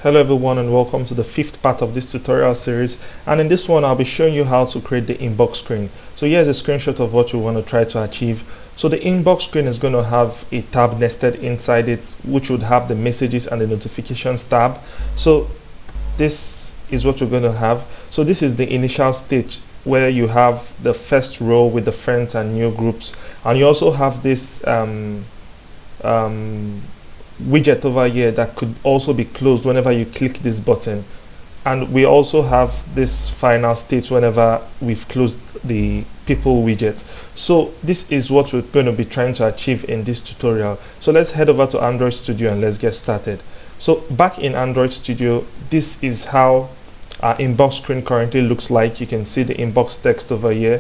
Hello everyone and welcome to the fifth part of this tutorial series, and in this one I'll be showing you how to create the inbox screen. So here's a screenshot of what we want to try to achieve. So the inbox screen is going to have a tab nested inside it, which would have the messages and the notifications tab. So this is what we're going to have. So this is the initial stage where you have the first row with the friends and new groups, and you also have this widget over here that could also be closed whenever you click this button, and we also have this final state whenever we've closed the people widget. So this is what we're going to be trying to achieve in this tutorial. So let's head over to Android Studio and let's get started. So back in Android Studio, this is how our inbox screen currently looks like. You can see the inbox text over here.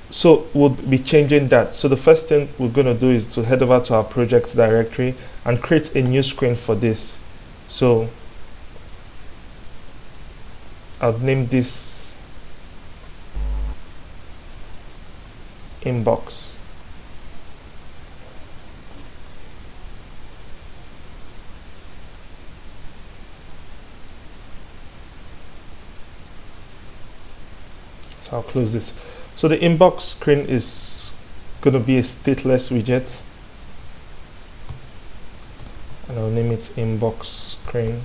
So we'll be changing that. So the first thing we're going to do is to head over to our projects directory and create a new screen for this. So I'll name this inbox. So I'll close this. So the inbox screen is going to be a stateless widget, and I'll name it inbox screen.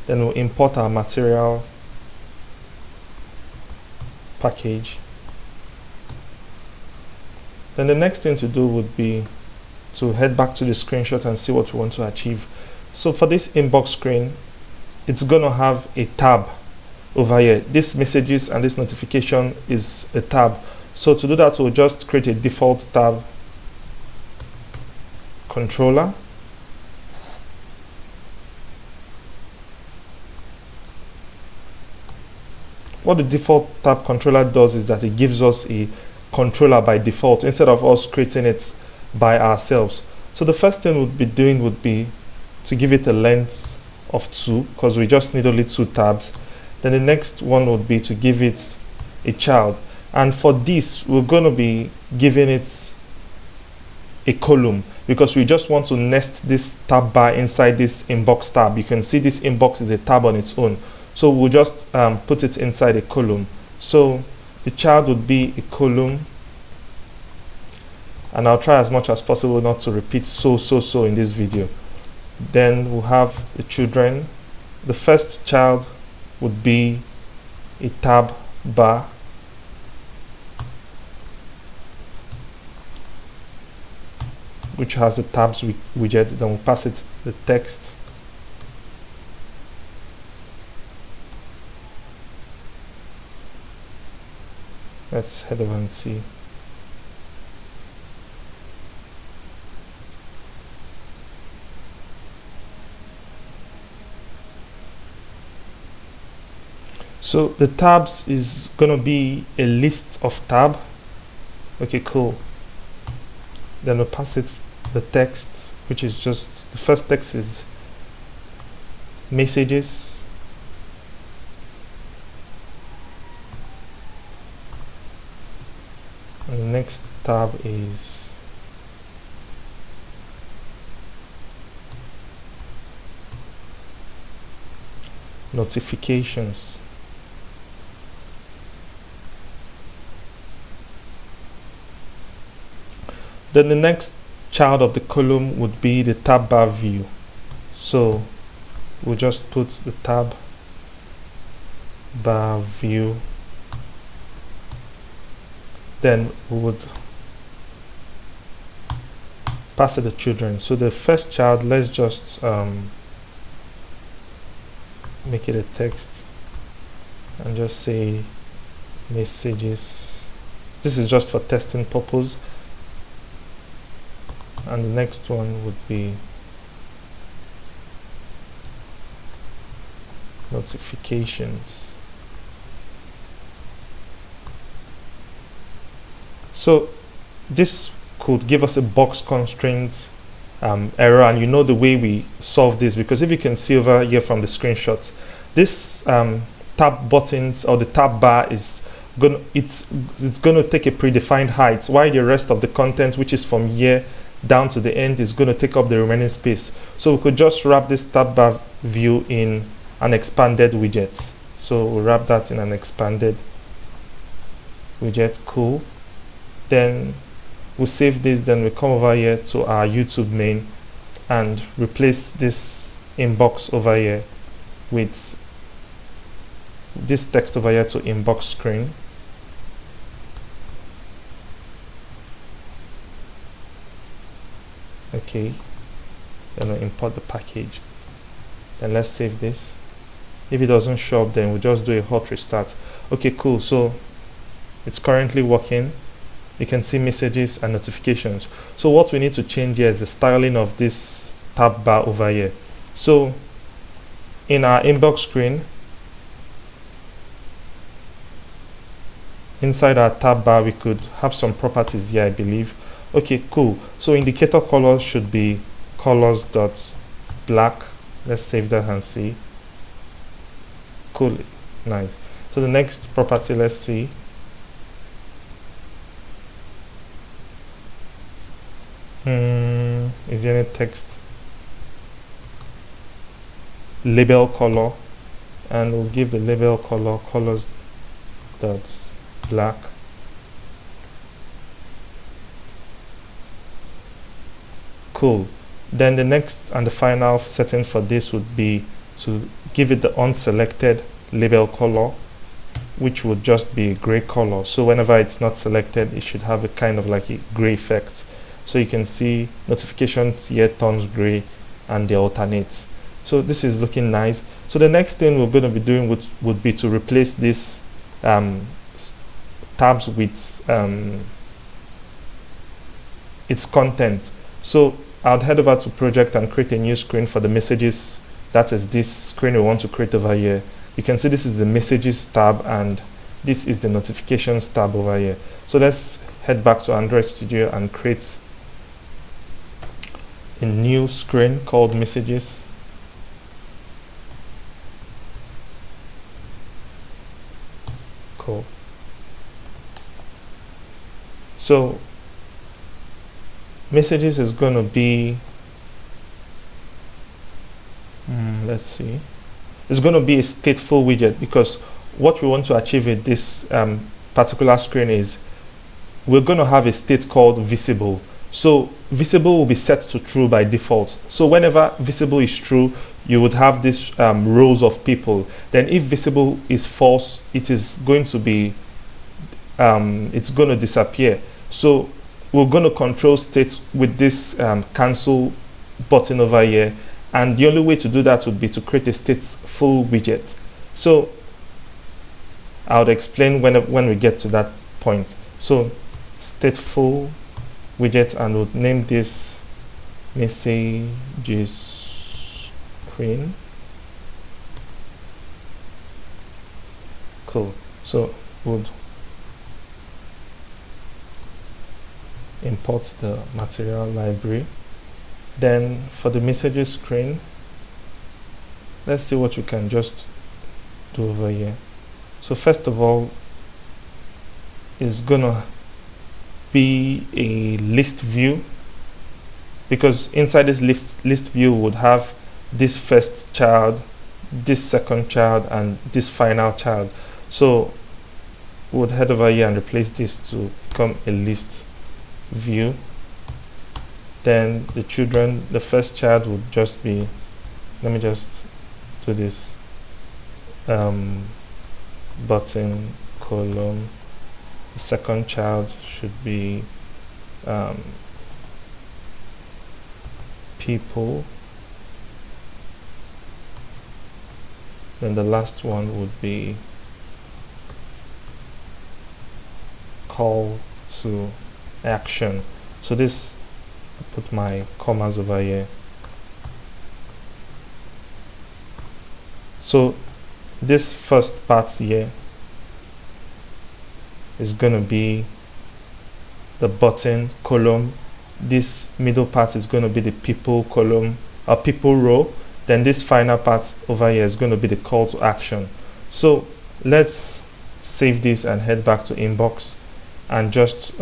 Then we'll import our material package. Then the next thing to do would be to head back to the screenshot and see what we want to achieve. So for this inbox screen, it's going to have a tab over here. This messages and this notification is a tab. So to do that, we'll just create a default tab controller. What the default tab controller does is that it gives us a controller by default instead of us creating it by ourselves. So the first thing we'll be doing would be to give it a length of 2, because we just need only 2 tabs. Then the next one would be to give it a child, and for this we're going to be giving it a column because we just want to nest this tab bar inside this inbox tab. You can see this inbox is a tab on its own, so we'll just put it inside a column. So the child would be a column, and I'll try as much as possible not to repeat so in this video. Then we'll have the children. The first child would be a tab bar, which has the tabs widget. Then we'll pass it the text. Let's head over and see. So the tabs is going to be a list of tab. Okay, cool. Then we'll pass it the text, which is just, the first text is messages. And the next tab is notifications. Then the next child of the column would be the tab bar view. So we'll just put the tab bar view. Then we would pass it the children. So the first child, let's just make it a text and just say messages. This is just for testing purpose. And the next one would be notifications. So this could give us a box constraint error, and you know the way we solve this, because if you can see over here from the screenshots, this tab buttons or the tab bar is going it's going to take a predefined height, while the rest of the content, which is from here down to the end, is going to take up the remaining space. So we could just wrap this tab bar view in an expanded widget. So we'll wrap that in an expanded widget. Cool. Then we'll save this, then we come over here to our YouTube main and replace this inbox over here with this text over here to inbox screen. Okay, then we'll import the package. Then let's save this. If it doesn't show up, then we'll just do a hot restart. Okay, cool. So it's currently working. You can see messages and notifications. So what we need to change here is the styling of this tab bar over here. So in our inbox screen, inside our tab bar, we could have some properties here, I believe. Okay, cool. So indicator colors should be colors.black. Let's save that and see. Cool, nice. So the next property, let's see. Is there any text? Label color, and we'll give the label color colors.black. Cool. Then the next and the final setting for this would be to give it the unselected label color, which would just be a gray color. So whenever it's not selected, it should have a kind of like a gray effect. So you can see notifications here turns gray and they alternate. So this is looking nice. So the next thing we're going to be doing would be to replace this tabs with its content. So I'll head over to project and create a new screen for the messages. That is this screen we want to create over here. You can see this is the messages tab and this is the notifications tab over here. So let's head back to Android Studio and create a new screen called messages. Cool. So messages is going to be let's see, it's going to be a stateful widget, because what we want to achieve with this particular screen is we're going to have a state called visible. So visible will be set to true by default. So whenever visible is true, you would have this rows of people. Then if visible is false, it is going to be it's going to disappear. So we're going to control state with this cancel button over here, and the only way to do that would be to create a stateful widget. So I'll explain when we get to that point. So stateful widget, and we'll name this messages screen. Cool. So we'll import the material library. Then for the messages screen, let's see what we can just do over here. So first of all, it's gonna be a list view, because inside this list view would have this first child, this second child, and this final child. So we would head over here and replace this to become a list view. Then the children, the first child would just be, let me just do this, button column. The second child should be people. Then the last one would be call to action. So this, I put my commas over here. So this first part here is going to be the button column. This middle part is going to be the people column or people row. Then this final part over here is going to be the call to action. So let's save this and head back to inbox and just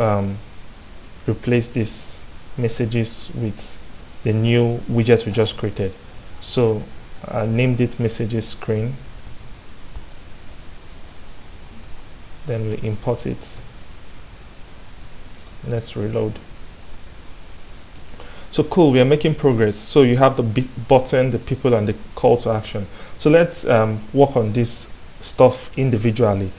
replace these messages with the new widget we just created. So I named it messages screen, then we import it. Let's reload. So cool, we are making progress. So you have the button, the people, and the call to action. So let's work on this stuff individually.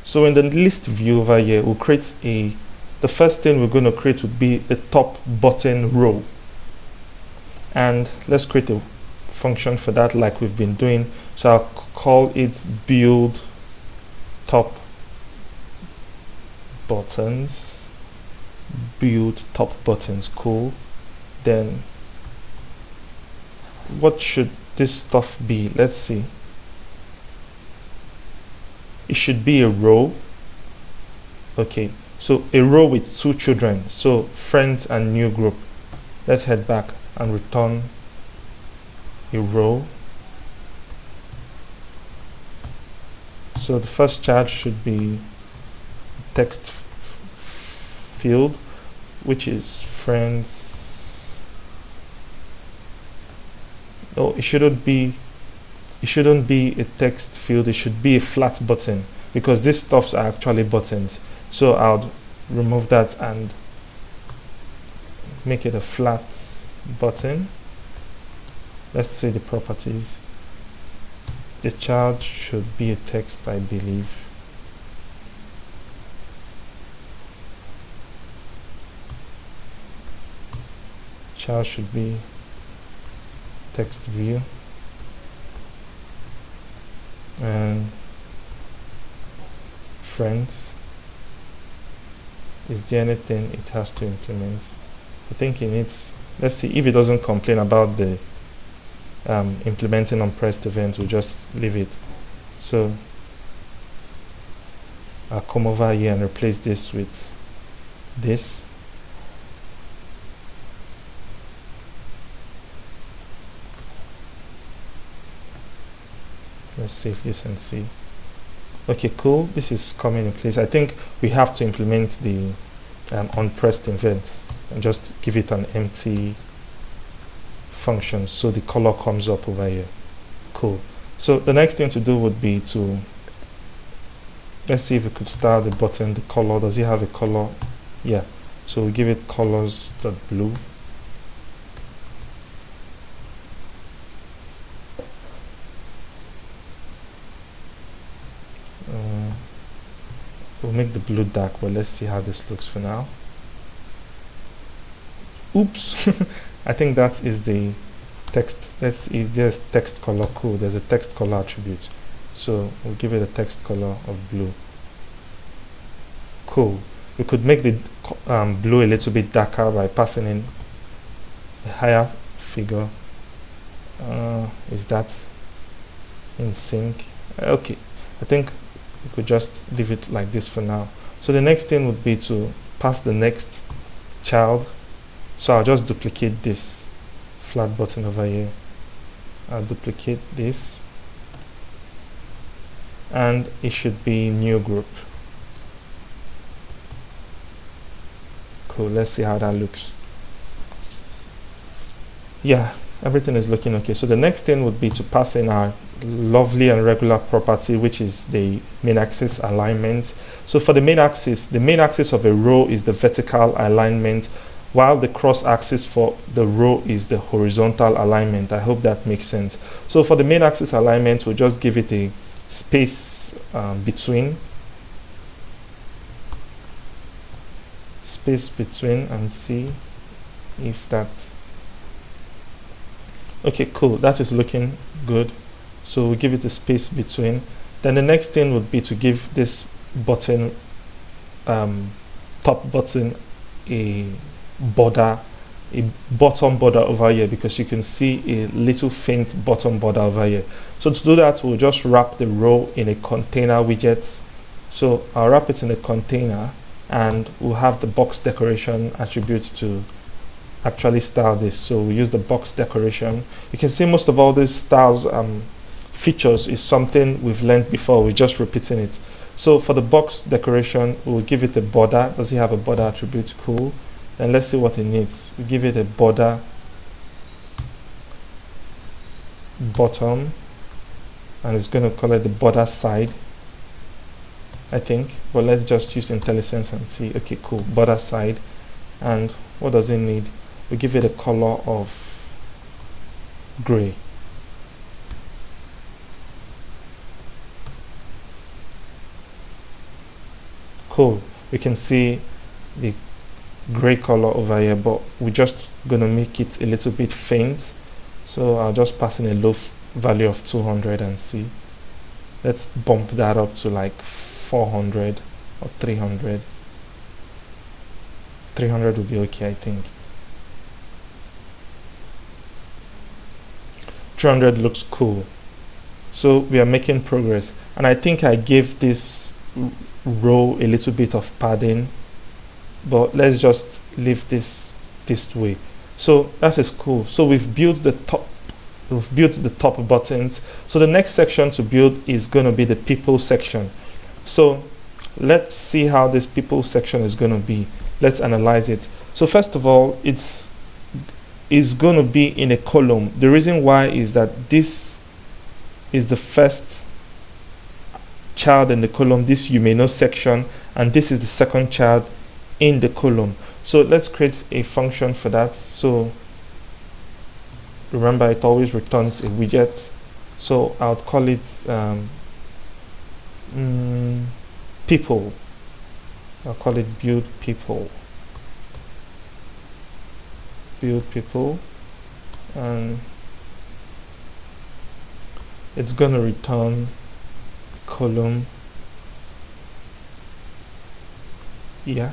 So in the list view over here, we'll create the first thing we're going to create would be the top button row. And let's create a function for that like we've been doing. So I'll call it build top buttons. Build top buttons. Cool. Then what should this stuff be? Let's see. It should be a row. Okay, so a row with two children, so friends and new group. Let's head back and return a row. So the first child should be text field, which is friends. No, it shouldn't be a text field. It should be a flat button, because these stuffs are actually buttons. So I'll remove that and make it a flat button. Let's see the properties. The child should be a text, I believe. Child should be text view. And friends, is there anything it has to implement? I think it needs, let's see if it doesn't complain about the implementing on pressed events, we'll just leave it. So I'll come over here and replace this with this. Let's save this and see. Okay, cool. This is coming in place. I think we have to implement the onPressed event and just give it an empty function so the color comes up over here. Cool. So the next thing to do would be to, let's see if we could style the button, the color. Does it have a color? Yeah. So we give it colors.blue. We'll make the blue dark, but let's see how this looks for now. Oops. I think that is the text. Let's see if there's text color. Cool, there's a text color attribute. So we'll give it a text color of blue. Cool. We could make the blue a little bit darker by passing in a higher figure. Is that in sync? Okay, I think we could just leave it like this for now. So the next thing would be to pass the next child. So I'll just duplicate this flat button over here. I'll duplicate this, and it should be new group. Cool, let's see how that looks. Yeah, everything is looking okay. So the next thing would be to pass in our lovely and regular property, which is the main axis alignment. So for the main axis of a row is the vertical alignment, while the cross axis for the row is the horizontal alignment. I hope that makes sense. So for the main axis alignment, we'll just give it a space between and see if that's okay. Cool, that is looking good. So we'll give it a space between. Then the next thing would be to give this button, top button, a border, a bottom border over here, because you can see a little faint bottom border over here. So to do that, we'll just wrap the row in a container widget. So I'll wrap it in a container, and we'll have the box decoration attribute to actually style this. So we use the box decoration. You can see most of all these styles features is something we've learned before, we're just repeating it. So for the box decoration, we'll give it a border. Does it have a border attribute? Cool. Then let's see what it needs. We give it a border bottom, and it's going to call it the border side, I think. But let's just use IntelliSense and see. Okay, cool. Border side. And what does it need? We give it a color of gray. Cool. We can see the gray color over here, but we're just gonna make it a little bit faint. So I'll just pass in a low value of 200 and see. Let's bump that up to like 400 or 300. 300 would be okay, I think. 300 looks cool. So we are making progress, and I think I gave this row a little bit of padding, but let's just leave this way. So that is cool. So we've built the top buttons. So the next section to build is going to be the people section. So let's see how this people section is going to be. Let's analyze it. So first of all, it's going to be in a column. The reason why is that this is the first child in the column, this you may know section, and this is the second child in the column. So let's create a function for that. So remember, it always returns a widget. So I'll call it people. I'll call it build people. Build people, and it's going to return column. Yeah,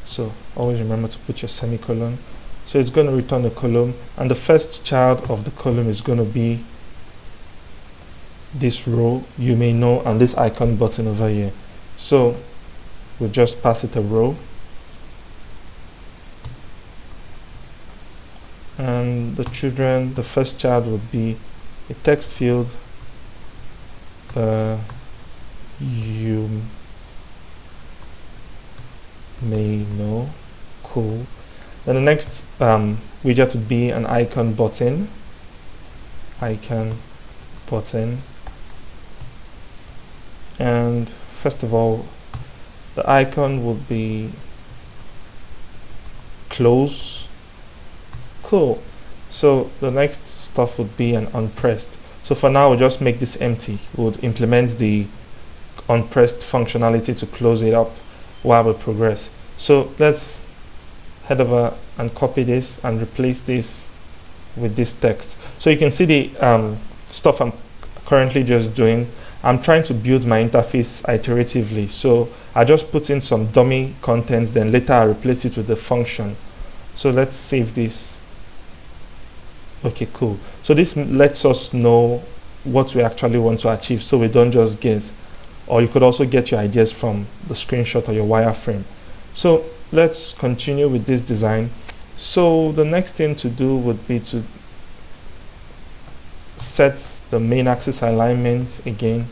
so always remember to put your semicolon. So it's going to return a column, and the first child of the column is going to be this row you may know, and this icon button over here. So we'll just pass it a row, and the children, the first child would be a text field. You may know. Cool. Then the next widget would be an icon button. Icon button. And first of all, the icon would be close. Cool. So the next stuff would be an unpressed. So for now, we'll just make this empty. We'll implement the unpressed functionality to close it up while we progress. So let's head over and copy this and replace this with this text. So you can see the stuff I'm currently just doing. I'm trying to build my interface iteratively. So I just put in some dummy contents, then later I replace it with the function. So let's save this. Okay, cool. So this lets us know what we actually want to achieve, so we don't just guess. Or you could also get your ideas from the screenshot or your wireframe. So let's continue with this design. So the next thing to do would be to set the main axis alignment again,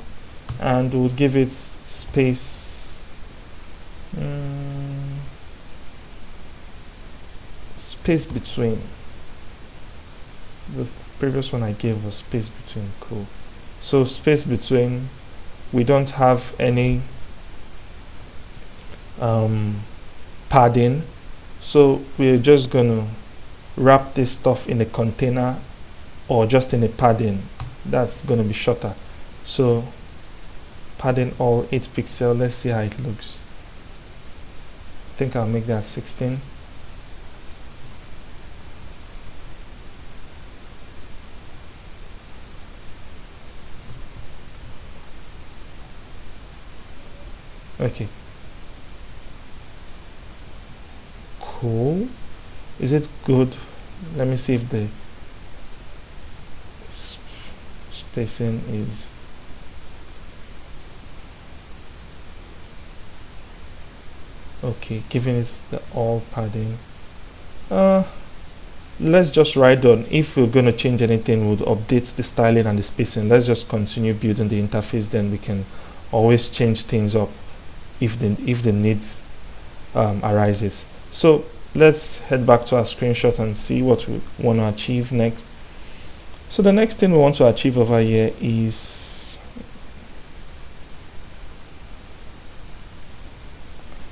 and we'll give it space. Space between. The previous one I gave was space between. Cool. So space between, we don't have any padding, so we're just gonna wrap this stuff in a container or just in a padding. That's gonna be shorter. So padding all 8 pixels. Let's see how it looks. I think I'll make that 16. Okay. Cool. Is it good? Let me see if the spacing is okay. Giving it the all padding. let's just write down if we're going to change anything, we'll update the styling and the spacing. Let's just continue building the interface, then we can always change things up if the need arises. So let's head back to our screenshot and see what we want to achieve next. So the next thing we want to achieve over here is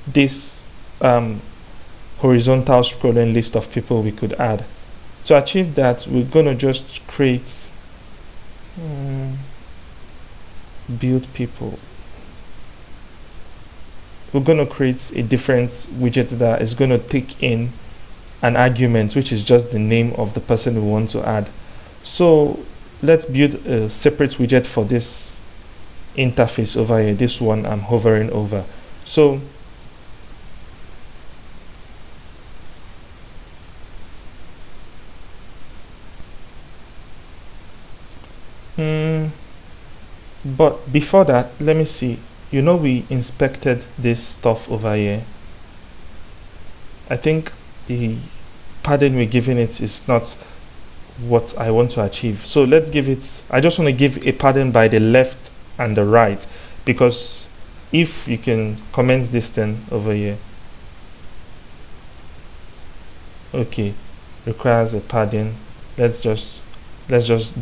this horizontal scrolling list of people we could add. To achieve that, we're going to just create build people. We're going to create a different widget that is going to take in an argument, which is just the name of the person we want to add. So let's build a separate widget for this interface over here, this one I'm hovering over. So but before that, let me see. You know, we inspected this stuff over here. I think the padding we're giving it is not what I want to achieve. So let's give it, I just want to give a padding by the left and the right, because if you can comment this thing over here, okay, requires a padding. Let's just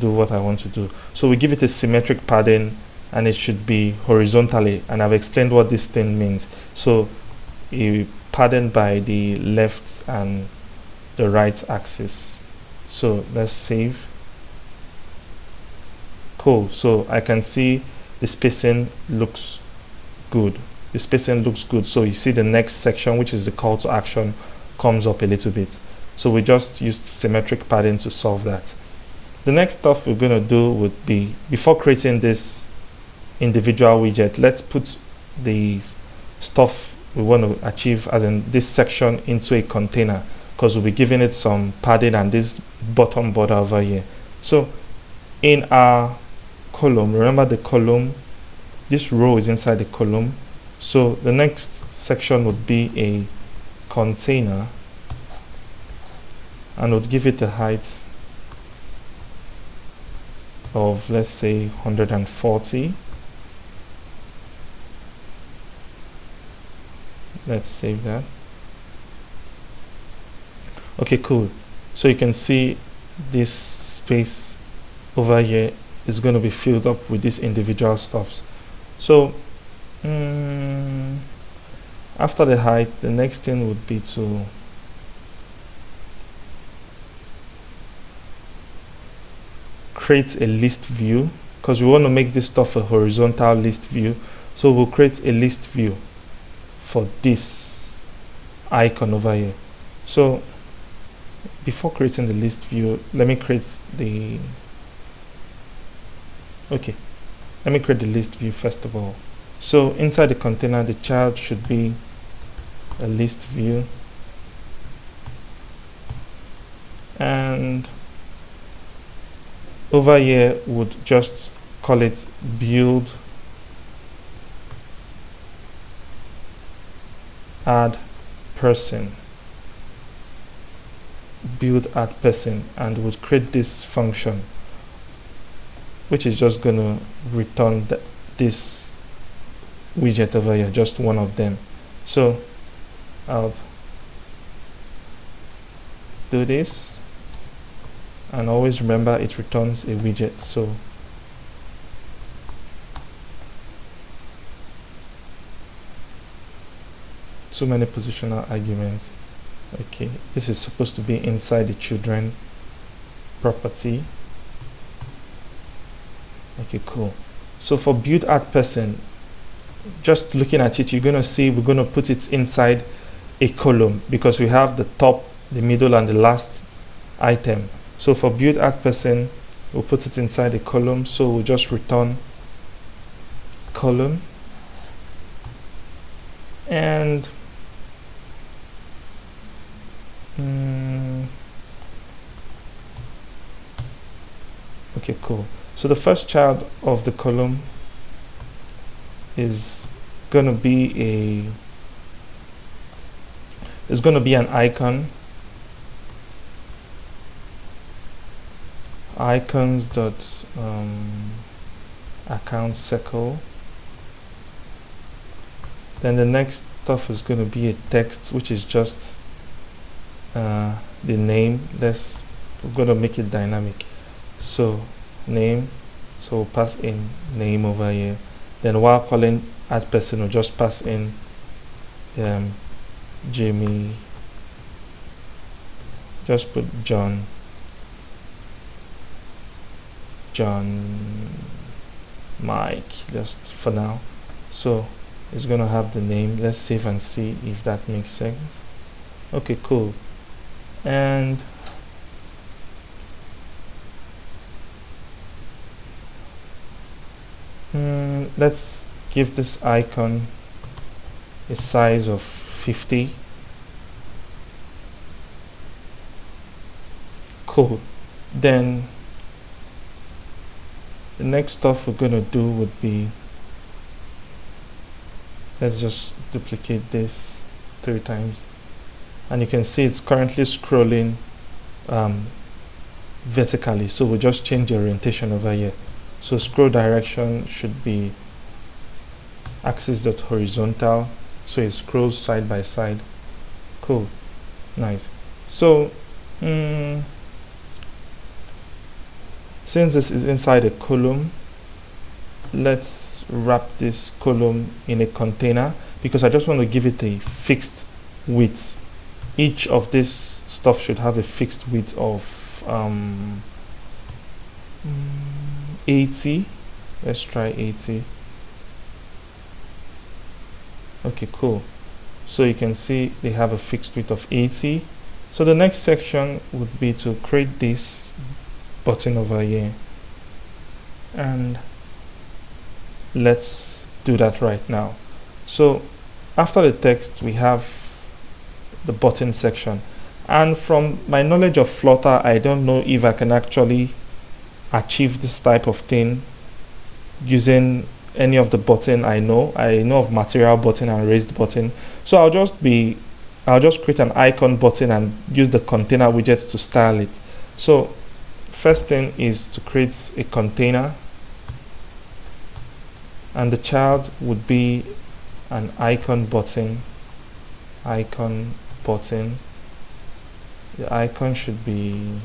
do what I want to do. So we give it a symmetric padding, and it should be horizontally, and I've explained what this thing means. So a padding by the left and the right axis. So let's save. Cool. So I can see the spacing looks good. The spacing looks good. So you see the next section, which is the call to action, comes up a little bit. So we just used symmetric padding to solve that. The next stuff we're going to do would be, before creating this individual widget, let's put the stuff we want to achieve, as in this section, into a container, because we'll be giving it some padding and this bottom border over here. So in our column, remember the column, this row is inside the column. So the next section would be a container, and would give it a height of, let's say, 140. Let's save that. Okay, cool. So you can see this space over here is going to be filled up with these individual stuffs. So after the height, the next thing would be to create a list view, because we want to make this stuff a horizontal list view. So we'll create a list view for this icon over here. So before creating the list view, let me create the list view first of all. So inside the container, the child should be a list view, and over here would just call it build add person, build add person, and would create this function, which is just going to return this widget over here, just one of them. So I'll do this, and always remember it returns a widget. So too many positional arguments. Okay, this is supposed to be inside the children property. Okay, cool. So for build add person, just looking at it, you're going to see we're going to put it inside a column, because we have the top, the middle, and the last item. So for build add person, we'll put it inside a column. So we'll just return column, and okay, cool. So the first child of the column is gonna be an icon, icons dot account circle. Then the next stuff is going to be a text, which is just the name. We're going to make it dynamic. So name, so we'll pass in name over here. Then while calling add person, we'll just pass in Jimmy, just put John, Mike, just for now. So it's going to have the name. Let's save and see if that makes sense. Okay, cool. And let's give this icon a size of 50. Cool. Then the next stuff we're going to do would be, let's just duplicate this 3 times, and you can see it's currently scrolling vertically, so we'll just change the orientation over here. So scroll direction should be axis.horizontal, so it scrolls side by side. Cool, nice. So since this is inside a column, let's wrap this column in a container, because I just want to give it a fixed width. Each of this stuff should have a fixed width of 80. Let's try 80. Okay, cool. So you can see they have a fixed width of 80. So the next section would be to create this button over here, and let's do that right now. So after the text, we have the button section, and from my knowledge of Flutter, I don't know if I can actually achieve this type of thing using any of the button I know of material button and raised button. So I'll just create an icon button and use the container widget to style it. So first thing is to create a container, and the child would be an icon button. The icon should be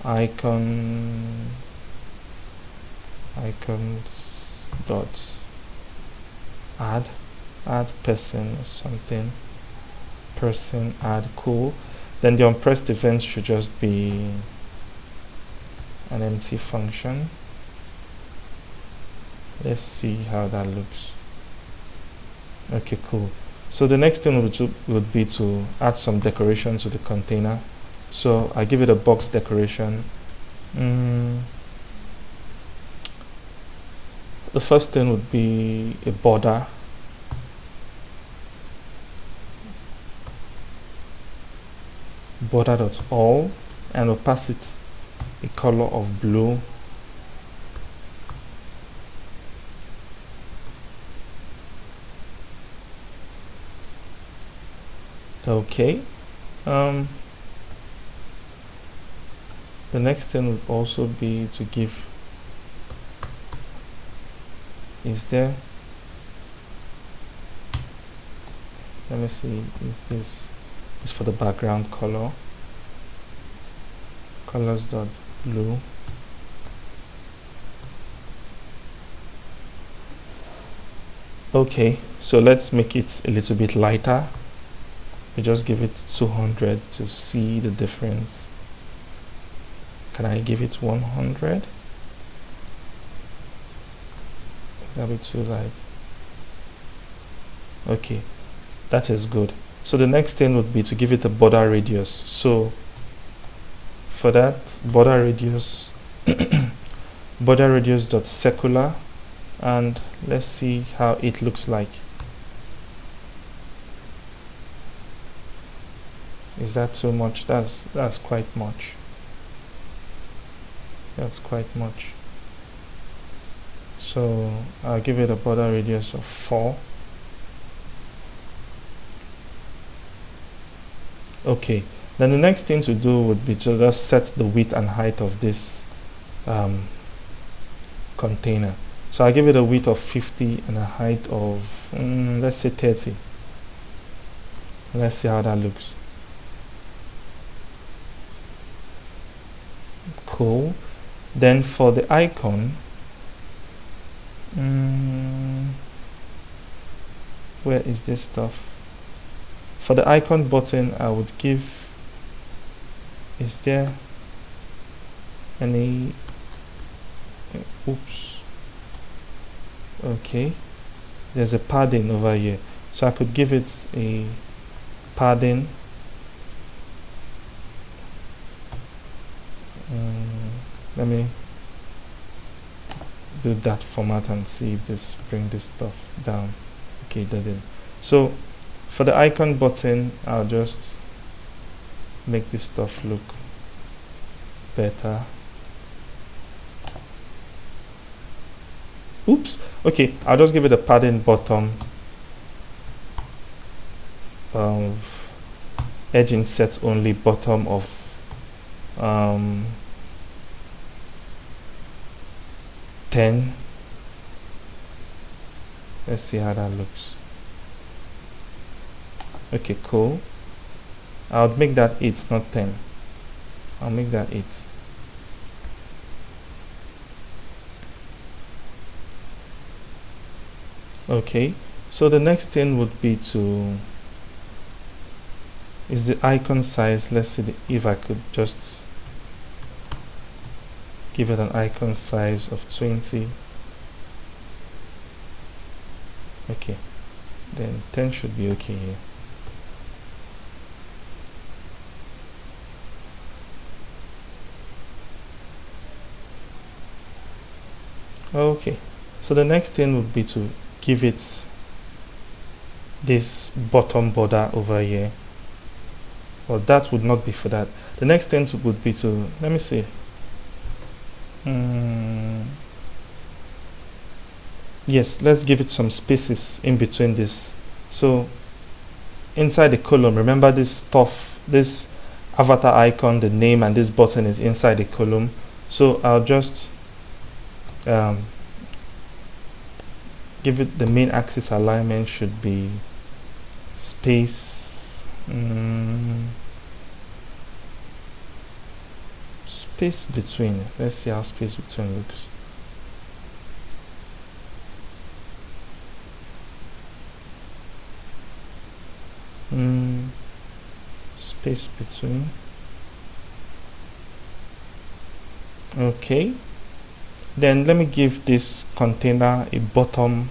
icons dot add person or something, person add. Cool. Then the unpressed events should just be an empty function. Let's see how that looks. Okay, cool. So the next thing would be to add some decoration to the container. So I give it a box decoration. The first thing would be a border. Border.all, and we'll pass it a color of blue. Okay. The next thing would also be to give, let me see if this is for the background color, colors.blue. Okay, so let's make it a little bit lighter. We just give it 200 to see the difference. Can I give it 100? That'll be too light. Okay, that is good. So the next thing would be to give it a border radius. So for that, border radius border radius dot circular, and let's see how it looks like. Is that too much? That's quite much. That's quite much. So I'll give it a border radius of 4. Okay, Then the next thing to do would be to just set the width and height of this container. So I give it a width of 50 and a height of let's say 30. Let's see how that looks. Cool. Then for the icon, where is this stuff? For the icon button, I would give, is there any, oops, okay, there's a padding over here, so I could give it a padding, let me do that format and see if this bring this stuff down. Okay, it didn't. So for the icon button, I'll just make this stuff look better. Oops. Okay, I'll just give it a padding bottom of edge inset only, bottom of 10. Let's see how that looks. Okay, cool. I'll make that 8, not 10. I'll make that 8. Okay, so the next thing would be to, is the icon size. Let's see if I could just give it an icon size of 20. Okay, then 10 should be okay here. Okay, so the next thing would be to give it this bottom border over here. Well, that would not be for that. The next thing would be to, let me see. Yes, let's give it some spaces in between this. So inside the column, remember this stuff, this avatar icon, the name, and this button is inside the column. So I'll just give it the main axis alignment should be space space between. Let's see how space between looks. Space between. Okay, then let me give this container a bottom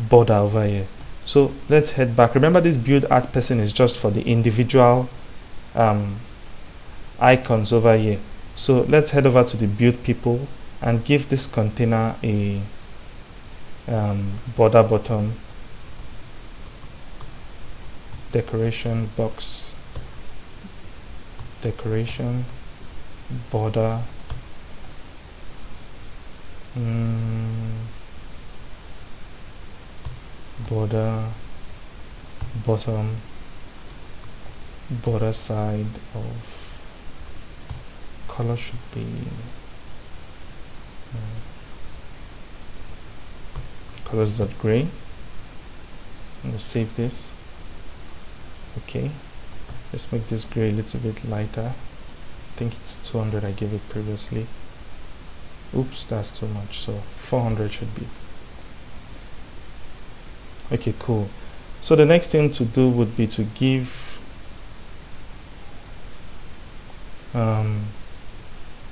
border over here. So let's head back. Remember, this build art person is just for the individual icons over here. So let's head over to the build people and give this container a border bottom, decoration box, decoration border, border bottom, border side of color should be colors.gray. We'll save this. Okay, let's make this gray a little bit lighter. I think it's 200 I gave it previously. Oops, that's too much, so 400 should be. Okay, cool. So the next thing to do would be to give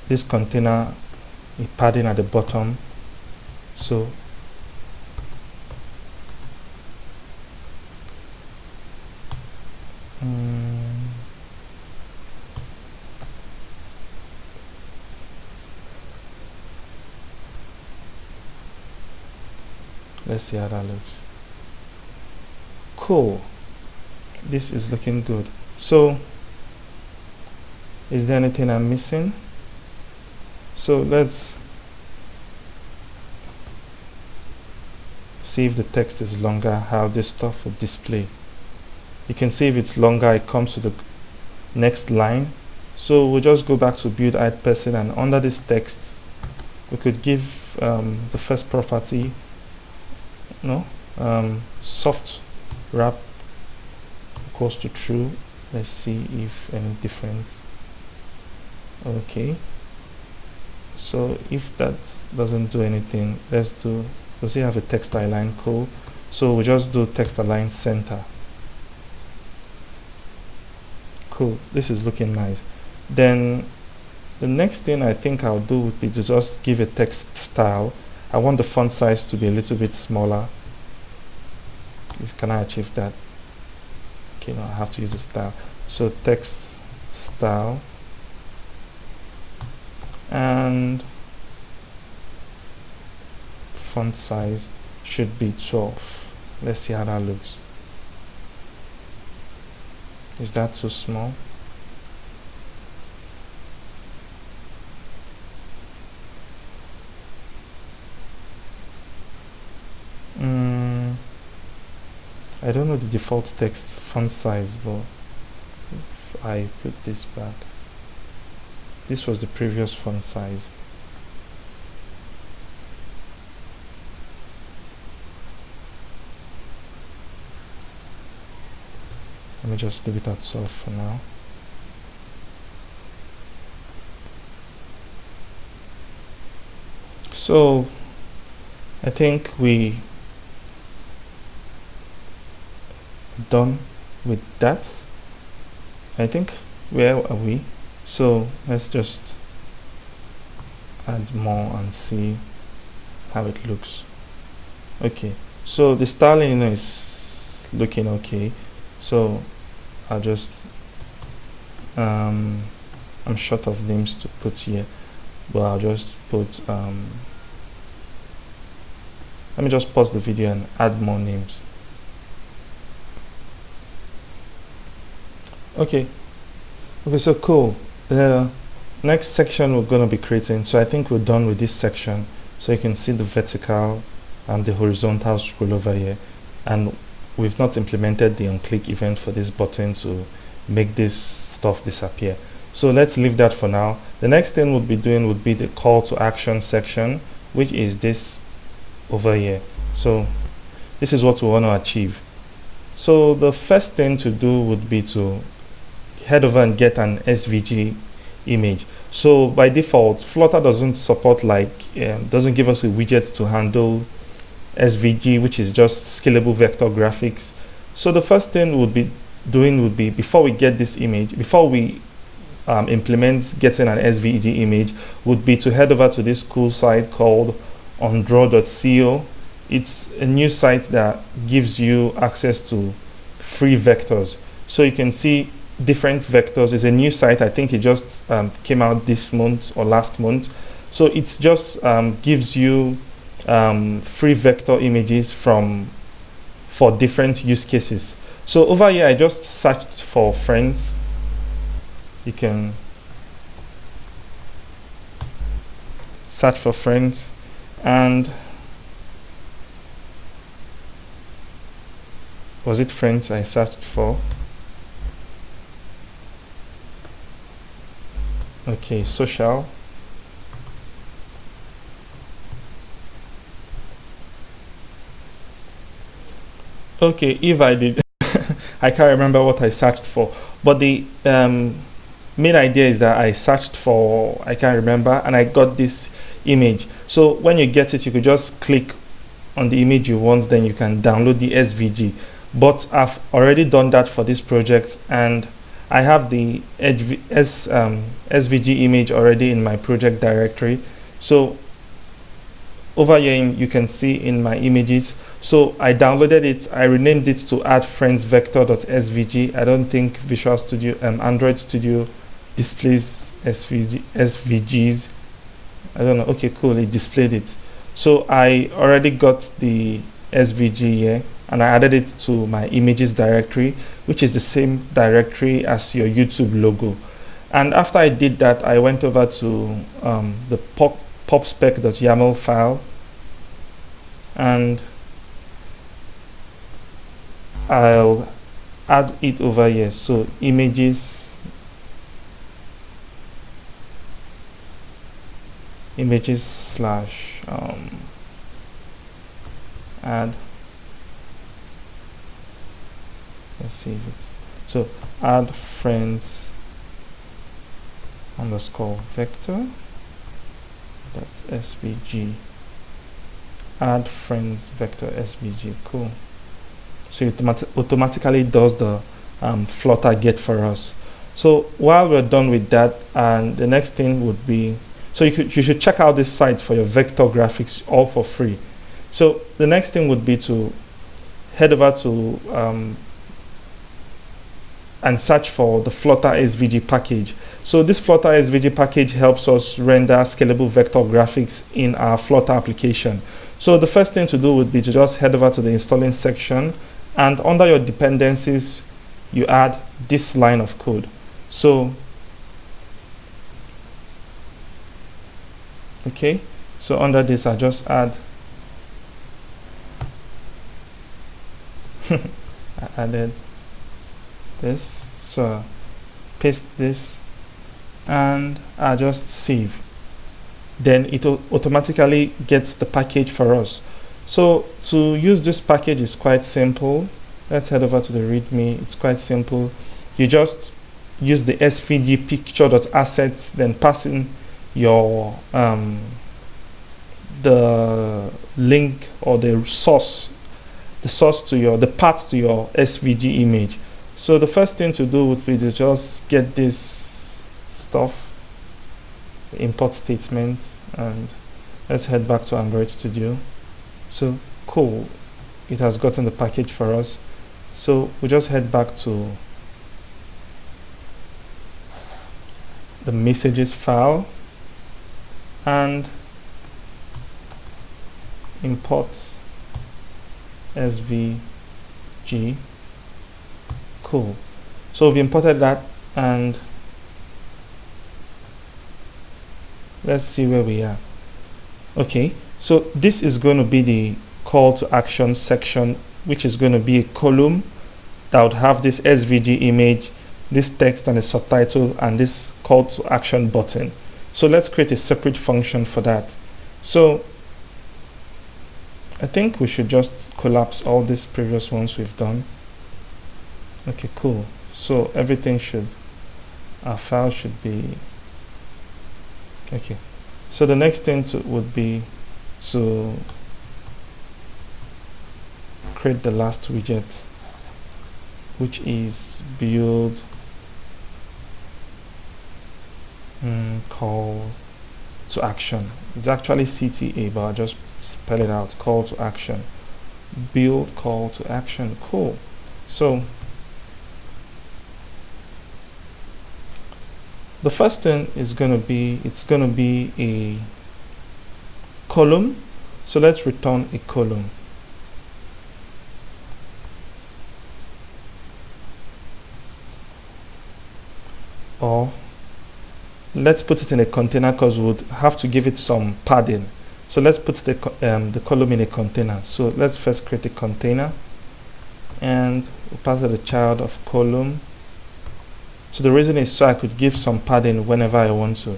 this container a padding at the bottom. So let's see how that looks. Cool. This is looking good. So is there anything I'm missing? So let's see if the text is longer, how this stuff will display. You can see if it's longer, it comes to the next line. So we'll just go back to build add person, and under this text we could give the first property soft wrap equals to true. Let's see if any difference. Okay, so if that doesn't do anything, we'll see have a text align code. So we'll just do text align center. Cool, this is looking nice. Then the next thing I think I'll do would be to just give a text style. I want the font size to be a little bit smaller. Can I achieve that? Okay, no, I have to use a style. So text style, and font size should be 12. Let's see how that looks. Is that too small? I don't know the default text font size, but if I put this back, this was the previous font size. Let me just leave it at 12 for now. So I think we done with that. I think, where are we? So let's just add more and see how it looks. Okay, so the styling is looking okay. So I'll just I'm short of names to put here, but I'll just put let me just pause the video and add more names. Okay, so cool. The next section we're going to be creating, so I think we're done with this section. So you can see the vertical and the horizontal scroll over here, and we've not implemented the on-click event for this button to make this stuff disappear. So let's leave that for now. The next thing we'll be doing would be the call to action section, which is this over here. So this is what we want to achieve. So the first thing to do would be to head over and get an SVG image. So by default, Flutter doesn't support doesn't give us a widget to handle SVG, which is just scalable vector graphics. So the first thing we'll be doing would be, before we get this image, before we implement getting an SVG image, would be to head over to this cool site called ondraw.co. It's a new site that gives you access to free vectors. So you can see different vectors. It's a new site. I think it just came out this month or last month. So it just gives you free vector images for different use cases. So over here I just searched for friends. You can search for friends, and was it friends I searched for? Okay, social. Okay, if I did I can't remember what I searched for, but the main idea is that I searched for, I can't remember, and I got this image. So when you get it, you could just click on the image you want, then you can download the SVG. But I've already done that for this project, and I have the SVG image already in my project directory. So over here you can see in my images. So I downloaded it, I renamed it to add friends vector.svg. I don't think Visual Studio Android Studio displays SVGs. I don't know. Okay, cool, it displayed it. So I already got the SVG here, and I added it to my images directory, which is the same directory as your YouTube logo. And after I did that, I went over to the popspec.yaml file, and I'll add it over here. So images images slash add. Let's see if it's so add friends underscore vector dot svg, add friends vector svg. Cool. So it automatically does the Flutter get for us. So while we're done with that, and the next thing would be, so you should check out this site for your vector graphics all for free. So the next thing would be to head over to and search for the Flutter SVG package. So this Flutter SVG package helps us render scalable vector graphics in our Flutter application. So the first thing to do would be to just head over to the installing section, and under your dependencies, you add this line of code. So, okay, so under this, I just add, I added this, so paste this, and I just save. Then it automatically gets the package for us. So to use this package is quite simple. Let's head over to the README. It's quite simple. You just use the svg picture.assets, then pass in your the link or the source to the path to your SVG image. So the first thing to do would be to just get this stuff, the import statement, and let's head back to Android Studio. So cool, it has gotten the package for us. So we just head back to the messages file and import SVG. Cool. So we've imported that, and let's see where we are. Okay, so this is going to be the call to action section, which is going to be a column that would have this SVG image, this text and a subtitle, and this call to action button. So let's create a separate function for that. So I think we should just collapse all these previous ones we've done. Okay, cool. So everything our file should be okay. So the next thing would be to create the last widget, which is build call to action. It's actually CTA, but I'll just spell it out. Call to action. Build call to action. Cool. So the first thing is going to be, it's going to be a column. So let's return a column. Or let's put it in a container, because we would have to give it some padding. So let's put the column in a container. So let's first create a container, and we'll pass it a child of column. So the reason is so I could give some padding whenever I want to,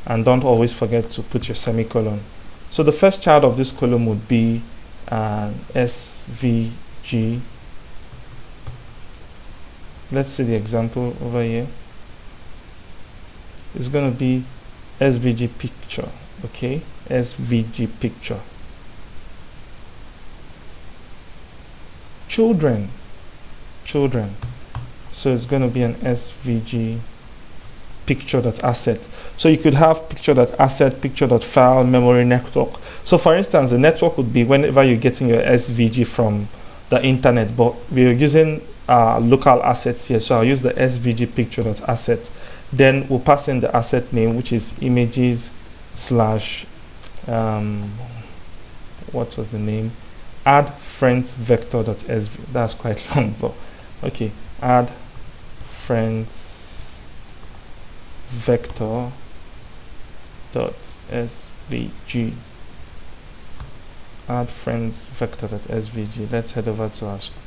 and don't always forget to put your semicolon. So the first child of this column would be SVG. Let's see the example over here. It's going to be SVG picture. Okay, SVG picture. Children. So it's going to be an SVG picture.asset. So you could have picture.asset, picture.file, memory, network. So for instance, the network would be whenever you're getting your SVG from the internet, but we're using local assets here. So I'll use the SVG picture.asset. Then we'll pass in the asset name, which is images slash what was the name? Add friends vector.sv. That's quite long, but okay. Add friends vector.svg. Add friends vector.svg. Let's head over to our screen.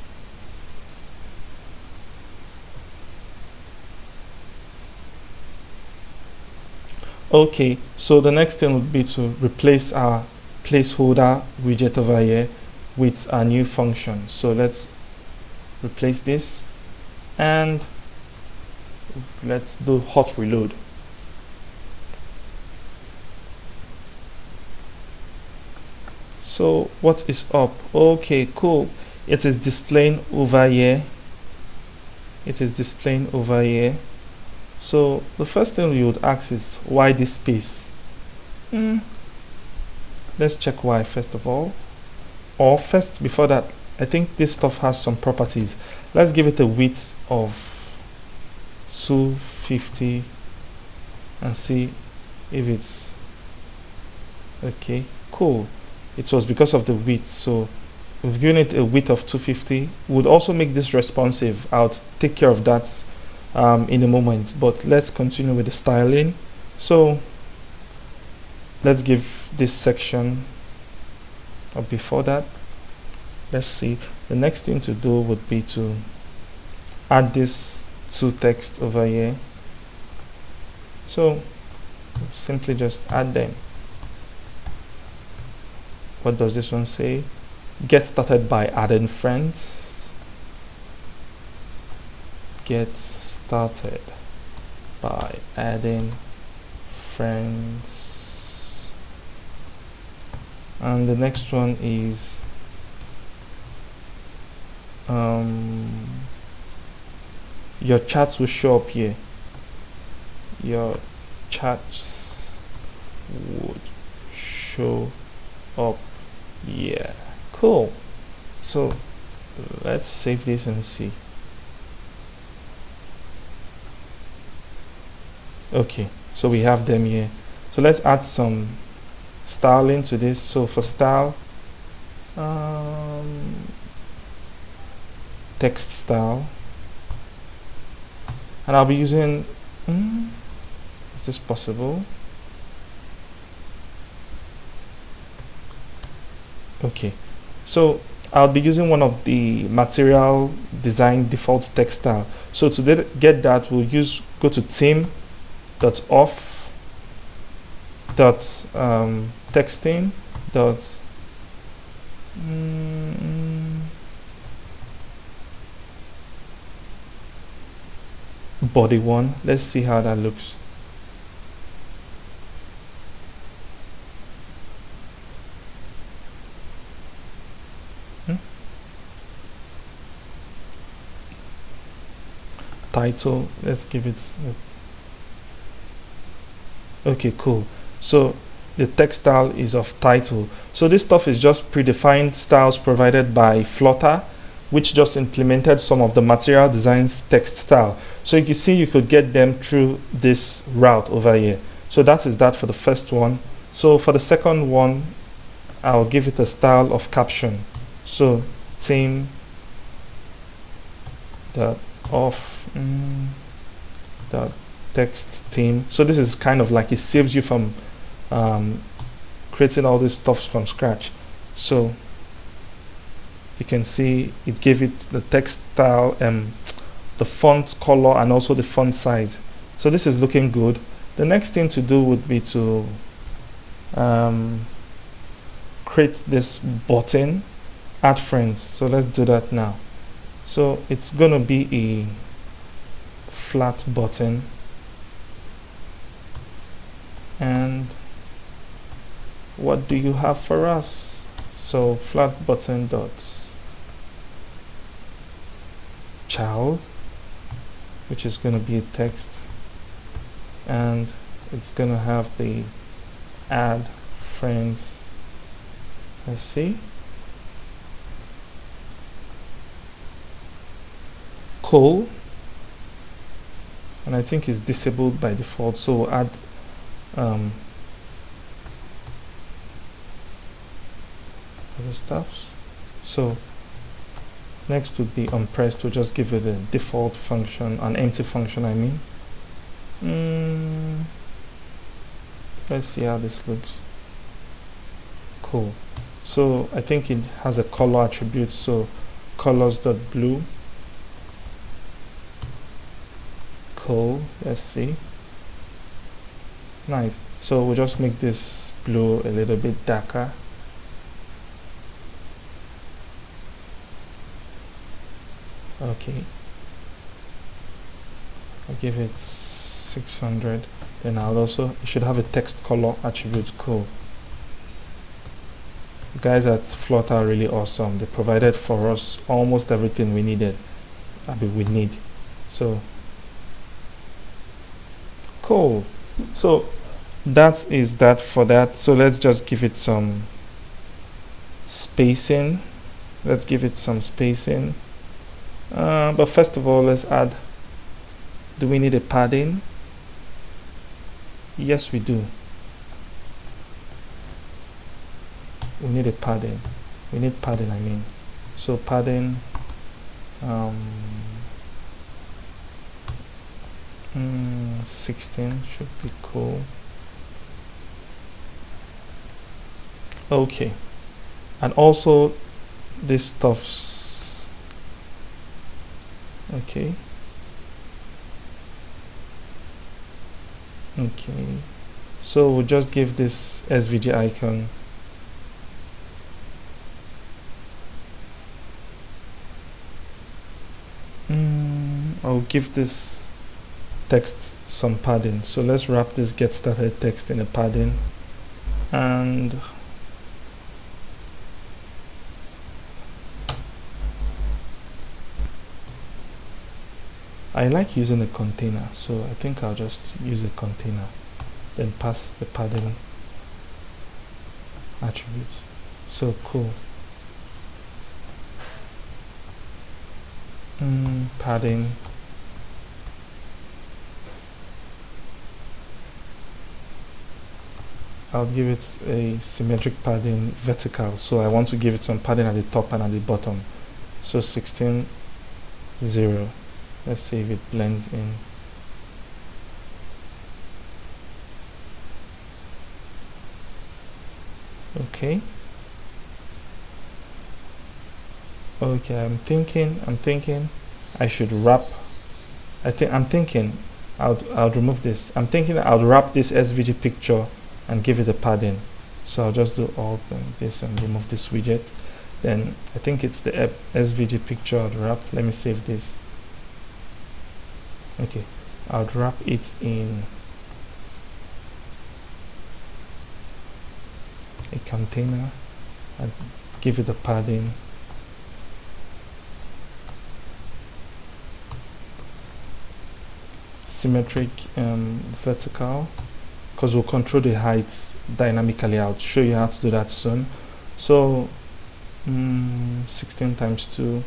Okay, so the next thing would be to replace our placeholder widget over here with a new function. So let's replace this and let's do hot reload. So what is up? Okay, cool. It is displaying over here. It is displaying over here. So the first thing you would ask is why this space? Let's check why first of all. Or first, before that, I think this stuff has some properties. Let's give it a width of 250 and see if it's okay. Cool. It was because of the width, so we've given it a width of 250. Would also make this responsive. I'll take care of that in a moment, but let's continue with the styling. So let's give this section, or before that, let's see, the next thing to do would be to add this to text over here. So simply just add them. What does this one say? Get started by adding friends. Get started by adding friends. And the next one is your chats will show up here. Your chats would show up. Yeah, cool. So let's save this and see. Okay, so we have them here. So let's add some styling to this. So for style, text style, and I'll be using is this possible? Okay, so I'll be using one of the material design default text style. So to get that, we'll go to theme.off texting dot body one. Let's see how that looks. Title, let's give it okay, cool. So the text style is of title. So this stuff is just predefined styles provided by Flutter, which just implemented some of the material designs text style. So you can see you could get them through this route over here. So that is that for the first one. So for the second one, I'll give it a style of caption. So theme dot off dot text theme. So this is kind of like it saves you from creating all this stuff from scratch. So you can see it gave it the text style, the font color, and also the font size. So this is looking good. The next thing to do would be to create this button, add friends. So let's do that now. So it's gonna be a flat button, and what do you have for us? So flat button dot child, which is going to be a text, and it's going to have the add friends. Let's see. Cool. And I think it's disabled by default, so we'll add other stuffs. So next would be unpressed. We'll just give it a default function, an empty function I mean. Let's see how this looks. Cool. So I think it has a color attribute, so colors.blue. Cool. Let's see. Nice. So we'll just make this blue a little bit darker. Okay. I'll give it 600. Then I'll also, it should have a text color attribute. Cool. The guys at Flutter are really awesome. They provided for us almost everything we needed. We need. So cool. So that is that for that. So let's just give it some spacing. Let's give it some spacing. But first of all, let's add. Do we need a padding? Yes, we do. We need a padding. We need padding, I mean. So padding. 16 should be cool. Okay. And also this stuff's okay. Okay. So we'll just give this SVG icon I'll give this text some padding. So let's wrap this get started text in a padding, and I like using a container, so I think I'll just use a container, then pass the padding attributes. So cool. Padding. I'll give it a symmetric padding vertical, so I want to give it some padding at the top and at the bottom. So 16 0. Let's see if it blends in. Okay. Okay, I'm thinking I should wrap. I'm thinking I'll remove this. I'm thinking I'll wrap this SVG picture and give it a padding. So I'll just do all this and remove this widget. Then I think it's the SVG picture I'll wrap. Let me save this. Okay, I'll wrap it in a container and give it a padding. Symmetric vertical, because we'll control the heights dynamically. I'll show you how to do that soon. So 16 times 2.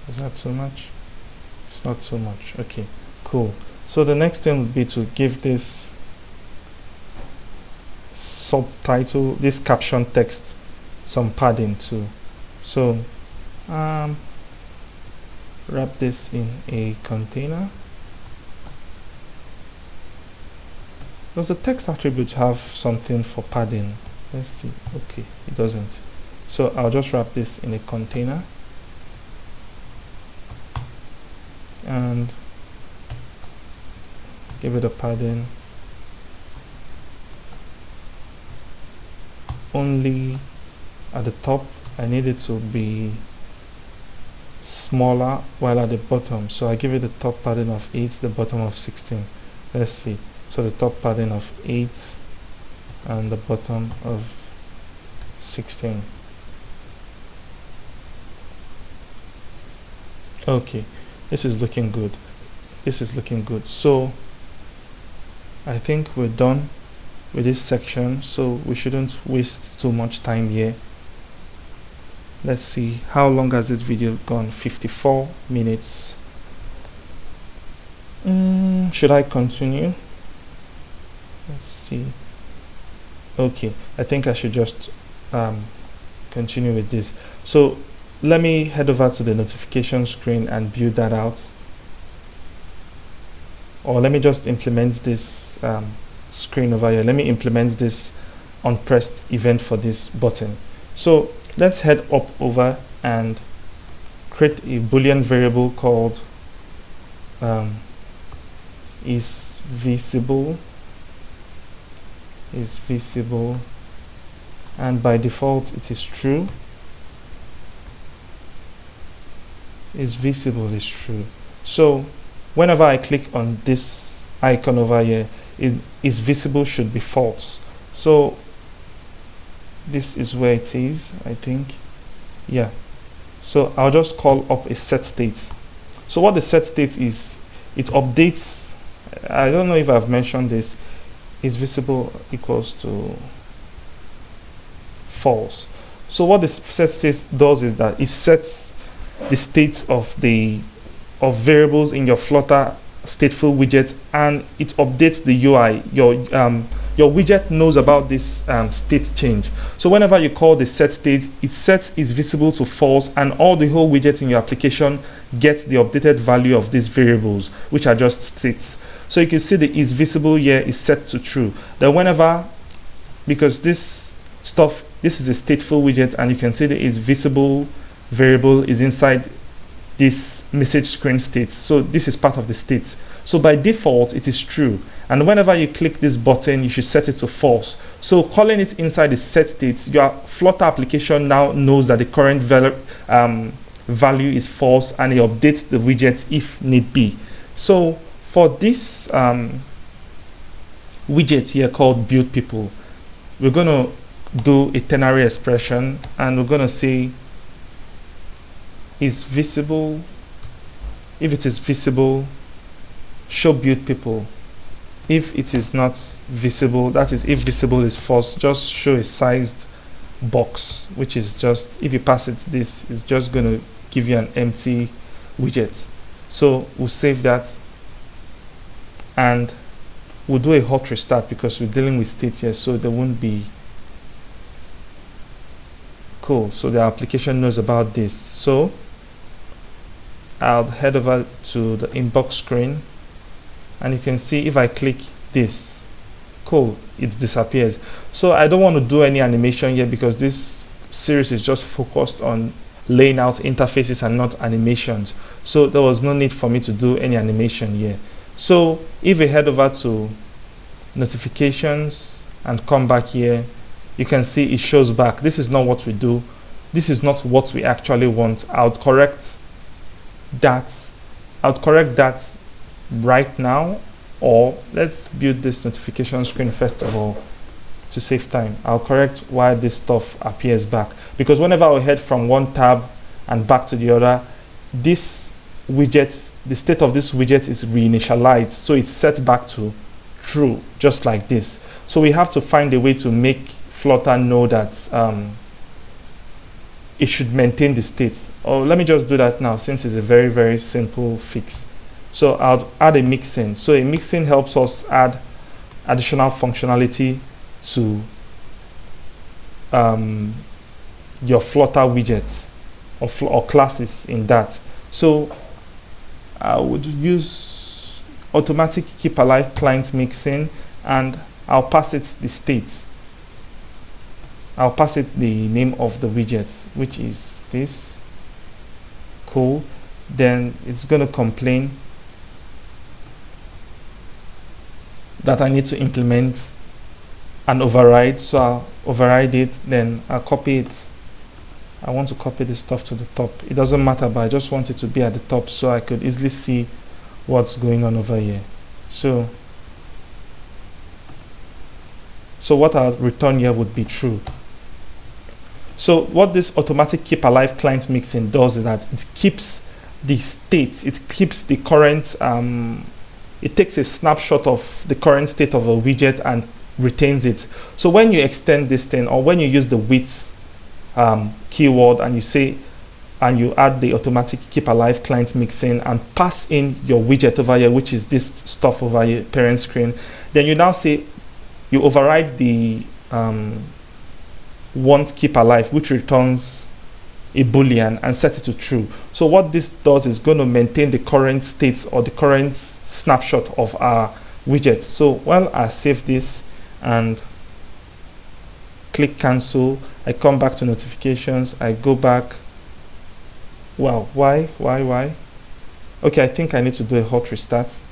Is that so much? It's not so much. Okay, cool. So the next thing would be to give this subtitle, this caption text, some padding too. So wrap this in a container. Does the text attribute have something for padding? Let's see. Okay, it doesn't. So I'll just wrap this in a container and give it a padding only at the top. I need it to be smaller, while at the bottom, so I give it the top padding of 8, the bottom of 16. Let's see. So the top padding of 8 and the bottom of 16. Okay, this is looking good. This is looking good. So I think we're done with this section, so we shouldn't waste too much time here. Let's see, how long has this video gone? 54 minutes. Should I continue? Let's see. Okay, I think I should just continue with this. So let me head over to the notification screen and build that out, or let me just implement this screen over here. Let me implement this onPressed event for this button. So let's head up over and create a Boolean variable called IsVisible, and by default it is true. IsVisible is true. So whenever I click on this icon over here, IsVisible should be false. So this is where it is, I think. Yeah. So I'll just call up a SetState. So what the SetState is, it updates. I don't know if I've mentioned this. IsVisible equals to false. So what the SetState does is that it sets the states of variables in your Flutter stateful widget, and it updates the UI. Your widget knows about this state change. So whenever you call the SetState, it sets IsVisible to false, and all the whole widget in your application gets the updated value of these variables, which are just states. So you can see the IsVisible here is set to true. Then whenever, because this is a stateful widget, and you can see the IsVisible variable is inside this message screen state. So this is part of the state. So by default, it is true. And whenever you click this button, you should set it to false. So calling it inside the set state, your Flutter application now knows that the current value is false, and it updates the widget if need be. So for this widget here called build people, we're going to do a ternary expression, and we're going to say is visible. If it is visible, show build people. If it is not visible, that is if visible is false, just show a sized box, which is just, if you pass it this, it's just going to give you an empty widget. So we'll save that, and we'll do a hot restart because we're dealing with state here, so there won't be. Cool. So the application knows about this. So I'll head over to the inbox screen, and you can see if I click this, cool, it disappears. So I don't want to do any animation here because this series is just focused on laying out interfaces and not animations. So there was no need for me to do any animation here. So if we head over to notifications and come back here, you can see it shows back. This is not what we do. This is not what we actually want. I would correct that right now, or let's build this notification screen first of all to save time. I'll correct why this stuff appears back, because whenever I head from one tab and back to the other, this widget, the state of this widget is reinitialized, so it's set back to true, just like this. So we have to find a way to make Flutter know that it should maintain the state. Oh, let me just do that now, since it's a very, very simple fix. So I'll add a mixin. So a mixin helps us add additional functionality to your Flutter widgets or classes in that. So I would use automatic keep alive client mixin, and I'll pass it the state. I'll pass it the name of the widget, which is this. Cool. Then it's going to complain that I need to implement an override. So I'll override it, then I'll copy it. I want to copy this stuff to the top. It doesn't matter, but I just want it to be at the top so I could easily see what's going on over here. So what I'll return here would be true. So what this automatic keep alive client mixin does is that it keeps the states, it keeps the current, it takes a snapshot of the current state of a widget and retains it. So when you extend this thing, or when you use the width keyword and you say, and you add the automatic keep alive client mixin and pass in your widget over here, which is this stuff over here, parent screen, then you now say, you override the want keep alive, which returns a boolean, and set it to true. So what this does is going to maintain the current state or the current snapshot of our widget. So while I save this and click cancel, I come back to notifications, I go back. Wow, why? Okay, I think I need to do a hot restart.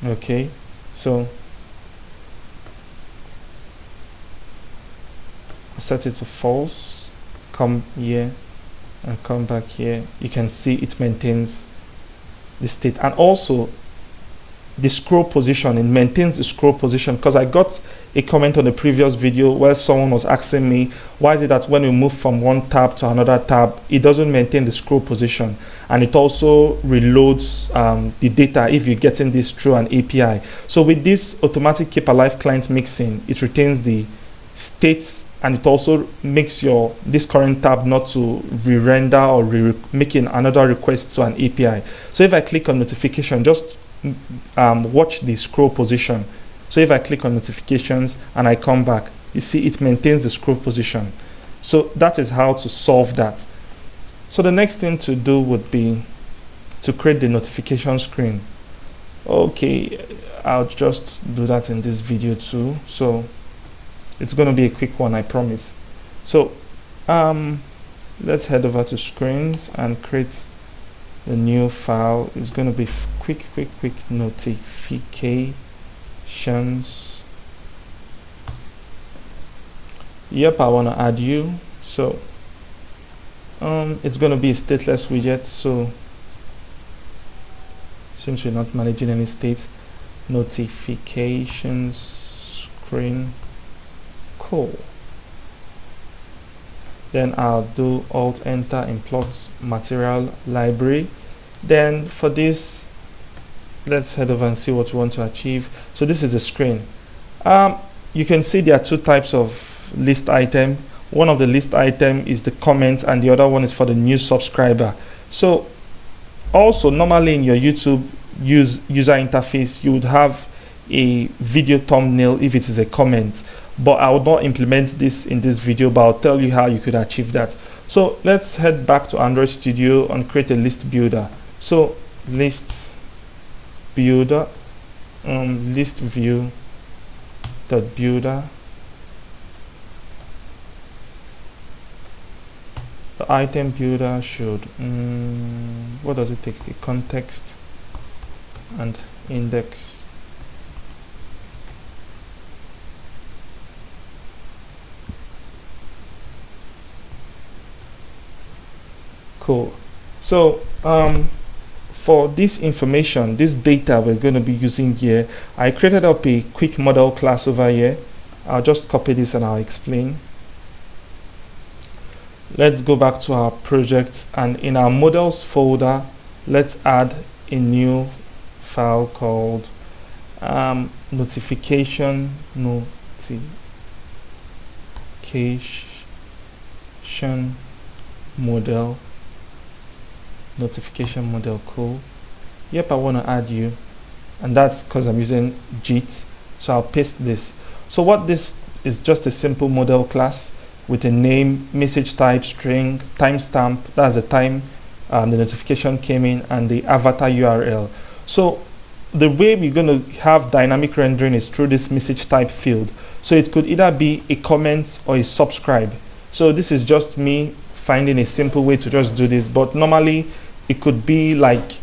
Okay, so set it to false, come here and come back here. You can see it maintains the state, and also the scroll position, it maintains the scroll position, because I got a comment on the previous video where someone was asking me why is it that when we move from one tab to another tab it doesn't maintain the scroll position, and it also reloads the data if you're getting this through an API. So with this automatic keep alive client mixing, it retains the states, and it also makes this current tab not to re-render or making another request to an API. So if I click on notification, just watch the scroll position. So if I click on notifications and I come back, you see it maintains the scroll position. So that is how to solve that. So the next thing to do would be to create the notification screen. Okay, I'll just do that in this video too. So it's going to be a quick one, I promise. So let's head over to screens and create the new file. It's going to be quick notifications. Yep, I want to add you. So it's going to be a stateless widget. So since we're not managing any state, notifications screen. Cool. Then I'll do Alt Enter, import material library. Then for this, let's head over and see what we want to achieve. So this is the screen. You can see there are two types of list item. One of the list item is the comment, and the other one is for the new subscriber. So also normally in your YouTube user interface, you would have a video thumbnail if it is a comment, but I will not implement this in this video, but I'll tell you how you could achieve that. So let's head back to Android Studio and create a list builder. So list builder, list view dot builder. The item builder should what does it take? A context and index. Cool. So for this information, this data we're going to be using here, I created up a quick model class over here. I'll just copy this and I'll explain. Let's go back to our project, and in our models folder, let's add a new file called notification model. Notification model. Cool. Yep, I want to add you, and that's because I'm using JIT. So I'll paste this. So what this is, just a simple model class with a name, message type, string, timestamp, that's the time the notification came in, and the avatar URL. So the way we're going to have dynamic rendering is through this message type field. So it could either be a comment or a subscribe. So this is just me finding a simple way to just do this, but normally it could be like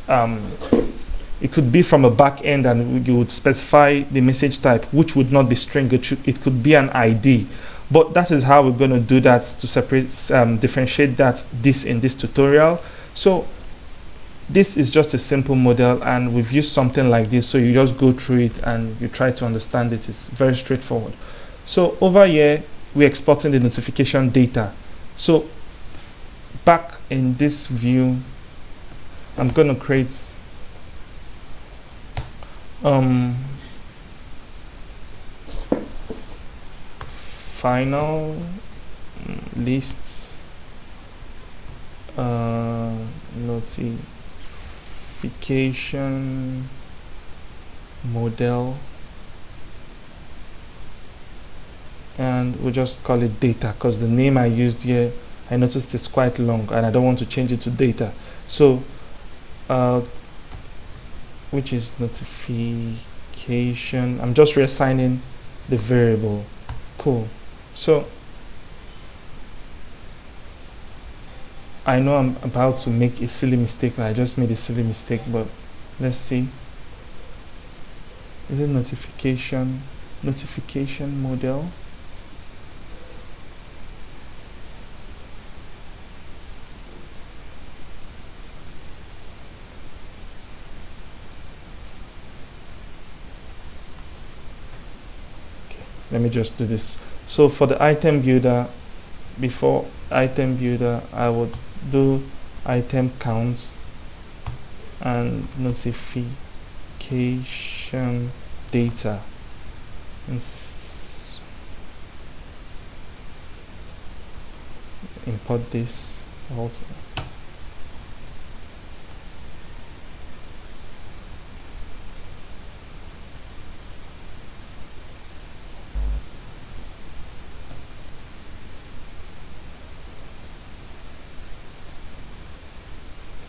it could be from a back end, and you would specify the message type, which would not be string. It could be an ID, but that is how we're going to do that to separate differentiate this in this tutorial. So this is just a simple model, and we've used something like this, so you just go through it and you try to understand it. It's very straightforward. So over here we're exporting the notification data. So back in this view, I'm going to create final list notification model, and we'll just call it data, because the name I used here, I noticed it's quite long and I don't want to change it to data. So which is notification. I'm just reassigning the variable. Cool. So I know I'm about to make a silly mistake. I just made a silly mistake, but let's see. Is it notification model? Let me just do this. So for the item builder, before item builder, I would do item counts and notification data. And import this also.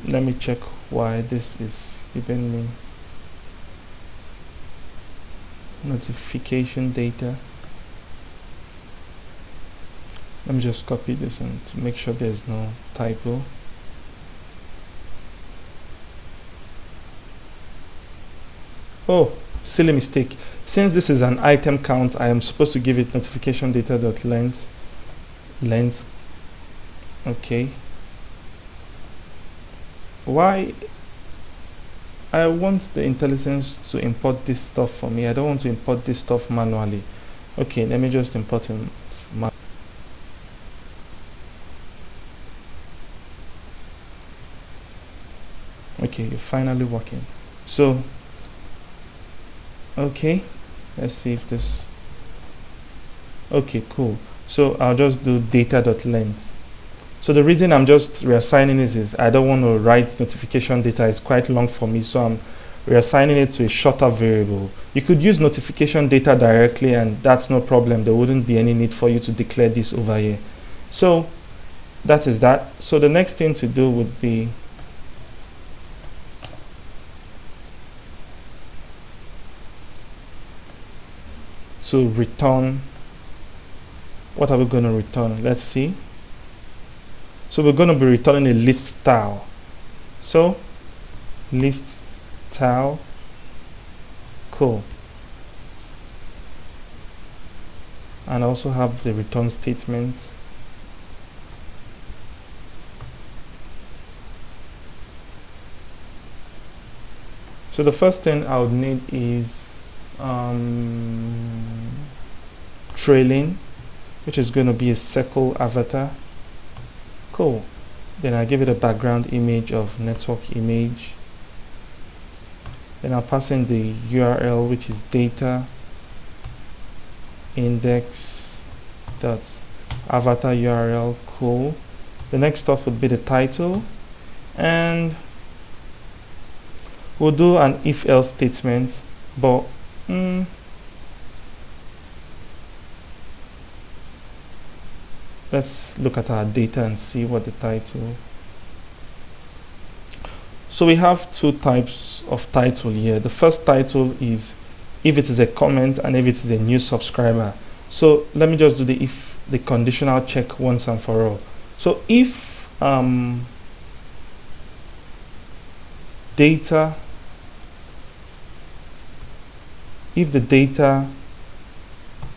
Let me check why this is giving me notification data. Let me just copy this and to make sure there's no typo. Oh, silly mistake. Since this is an item count, I am supposed to give it notification data.length. Okay. Why? I want the intelligence to import this stuff for me. I don't want to import this stuff manually. Okay, let me just import it manually. Okay, you're finally working. So, okay, let's see if this. Okay, cool. So I'll just do data.length. So the reason I'm just reassigning this is I don't want to write notification data. It's quite long for me, so I'm reassigning it to a shorter variable. You could use notification data directly, and that's no problem. There wouldn't be any need for you to declare this over here. So that is that. So the next thing to do would be to return. What are we going to return? Let's see. So we're going to be returning a list style. So list style. Cool. And also have the return statement. So the first thing I would need is trailing, which is going to be a circle avatar. Cool. Then I give it a background image of network image. Then I'll pass in the URL, which is data index dot avatar URL. Cool. The next stuff would be the title, and we'll do an if-else statement, but let's look at our data and see what the title. So we have two types of title here. The first title is if it is a comment and if it is a new subscriber. So let me just do the conditional check once and for all. So if the data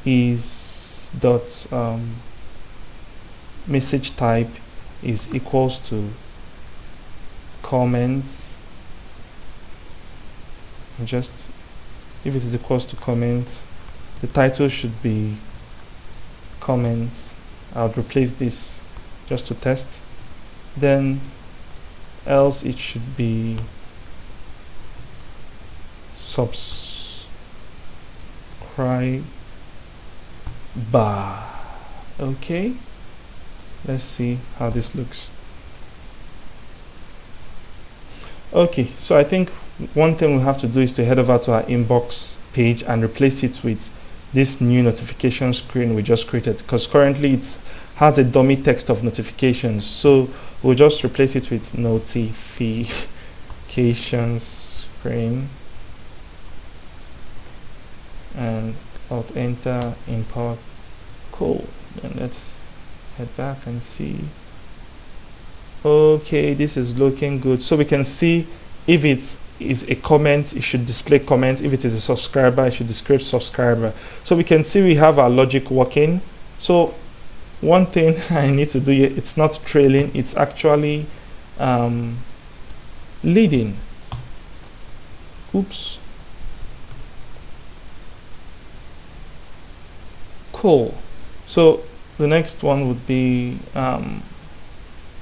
is dot message type is equals to comments, just if it is equals to comments, the title should be comments. I'll replace this just to test. Then else it should be subscribe bar. Okay, let's see how this looks. Okay, so I think one thing we have to do is to head over to our inbox page and replace it with this new notification screen we just created, because currently it has a dummy text of notifications. So we'll just replace it with notification screen and Alt Enter, import. Cool. And let's head back and see. Okay, this is looking good. So we can see if it is a comment, it should display comment. If it is a subscriber, it should display subscriber. So we can see we have our logic working. So one thing I need to do here, it's not trailing, it's actually leading. Oops. Cool. So the next one would be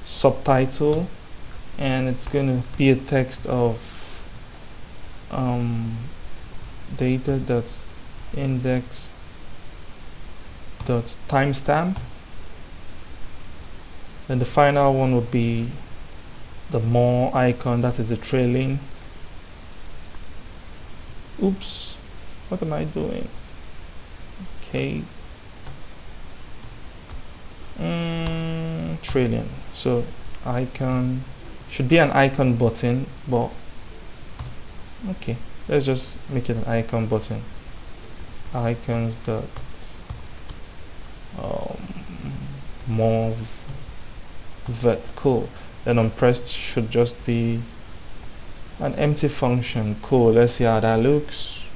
subtitle, and it's going to be a text of data.index.timestamp. Then the final one would be the more icon, that is the trailing. Oops, what am I doing? Okay. Trailing. So icon should be an icon button, but okay, let's just make it an icon button. Icons dot more vertical. Then on pressed should just be an empty function. Cool. Let's see how that looks.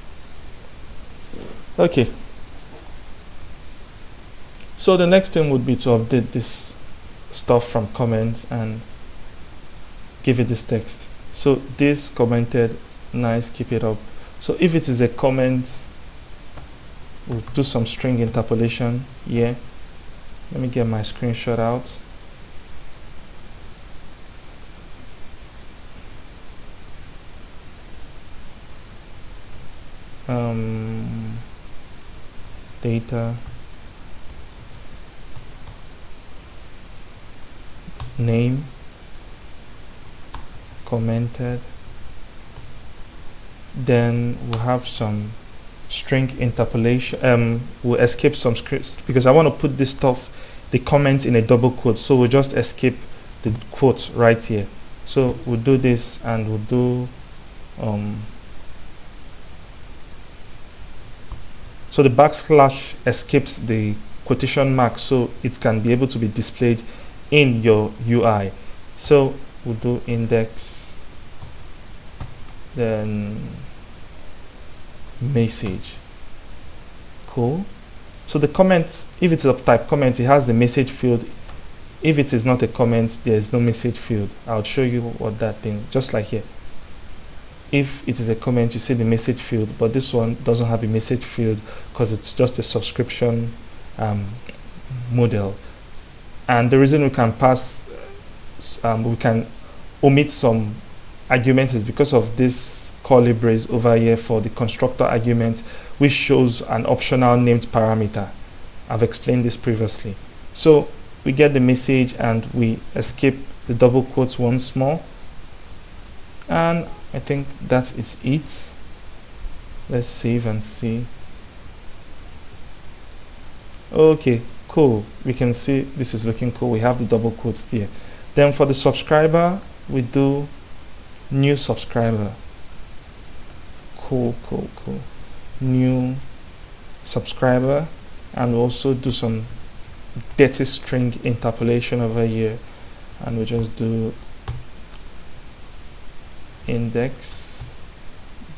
Okay. So the next thing would be to update this stuff from comments and give it this text. So this commented, nice, keep it up. So if it is a comment, we'll do some string interpolation here. Let me get my screenshot out. Data name commented, then we'll have some string interpolation. We'll escape some scripts because I want to put this stuff, the comment, in a double quote, so we'll just escape the quote right here. So we'll do this, and we'll do so the backslash escapes the quotation mark, so it can be able to be displayed in your UI. So we'll do index, then message. Cool. So the comments, if it's of type comment, it has the message field. If it is not a comment, there is no message field. I'll show you what that thing, just like here. If it is a comment, you see the message field, but this one doesn't have a message field because it's just a subscription model. And the reason we can pass, we can omit some arguments is because of this curly brace over here for the constructor argument, which shows an optional named parameter. I've explained this previously. So we get the message and we escape the double quotes once more. And I think that is it. Let's save and see. Okay, cool. We can see this is looking cool. We have the double quotes there. Then for the subscriber, we do new subscriber. Cool. New subscriber, and we also do some dirty string interpolation over here, and we just do index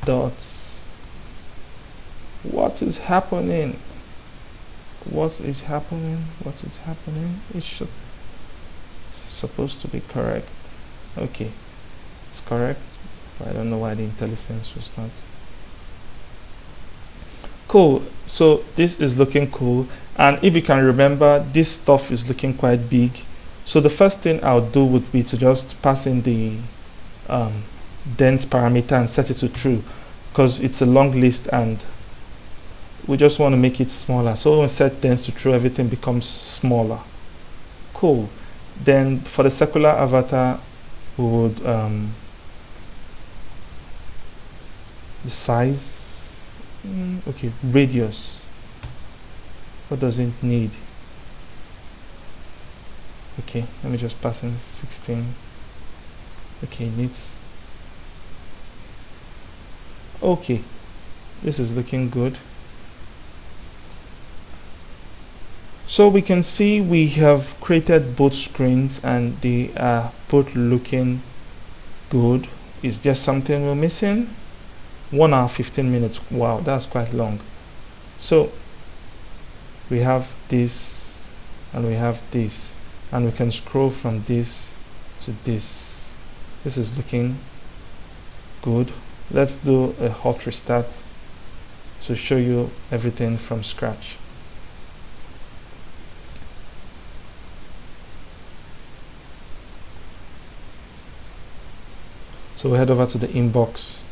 dots. What is happening? It's supposed to be correct. Okay, it's correct, but I don't know why the IntelliSense was not. Cool. So this is looking cool, and if you can remember, this stuff is looking quite big. So the first thing I'll do would be to just pass in the dense parameter and set it to true, because it's a long list and we just want to make it smaller. So when we set dense to true, everything becomes smaller. Cool. Then for the circular avatar, we would the size. Okay, radius. What does it need? Okay, let me just pass in 16. Okay, it needs Okay, this is looking good. So we can see we have created both screens and they are both looking good. Is there something we're missing? 1 hour 15 minutes. Wow, that's quite long. So we have this and we have this, and we can scroll from this to this. This is looking good. Let's do a hot restart to show you everything from scratch. So we head over to the inbox.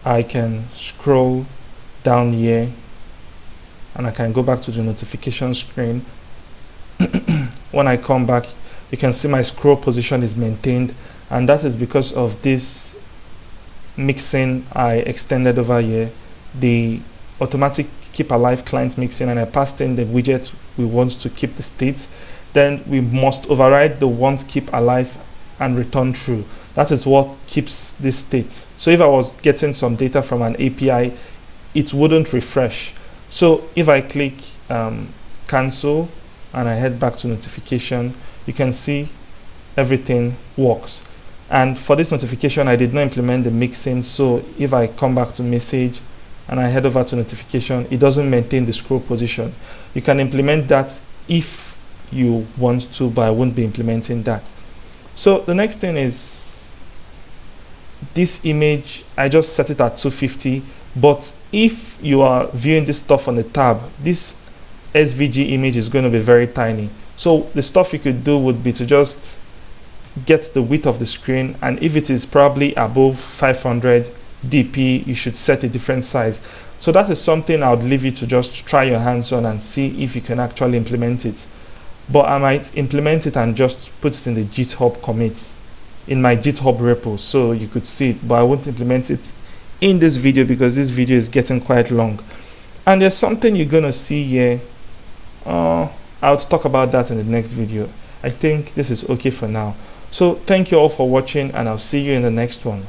I can scroll down here and I can go back to the notification screen. When I come back, you can see my scroll position is maintained, and that is because of this mixing I extended over here, the automatic keep alive client mixing, and I passed in the widget we want to keep the state. Then we must override the want keep alive and return true. That is what keeps this state. So if I was getting some data from an API, it wouldn't refresh. So if I click cancel and I head back to notification, you can see everything works. And for this notification, I did not implement the mixing. So if I come back to message and I head over to notification, it doesn't maintain the scroll position. You can implement that if you want to, but I won't be implementing that. So the next thing is this image. I just set it at 250, but if you are viewing this stuff on the tab, this SVG image is going to be very tiny. So the stuff you could do would be to just get the width of the screen, and if it is probably above 500 dp, you should set a different size. So that is something I would leave you to just try your hands on and see if you can actually implement it. But I might implement it and just put it in the GitHub commits in my GitHub repo so you could see it, but I won't implement it in this video because this video is getting quite long. And there's something you're gonna see here. I'll talk about that in the next video. I think this is okay for now. So thank you all for watching, and I'll see you in the next one.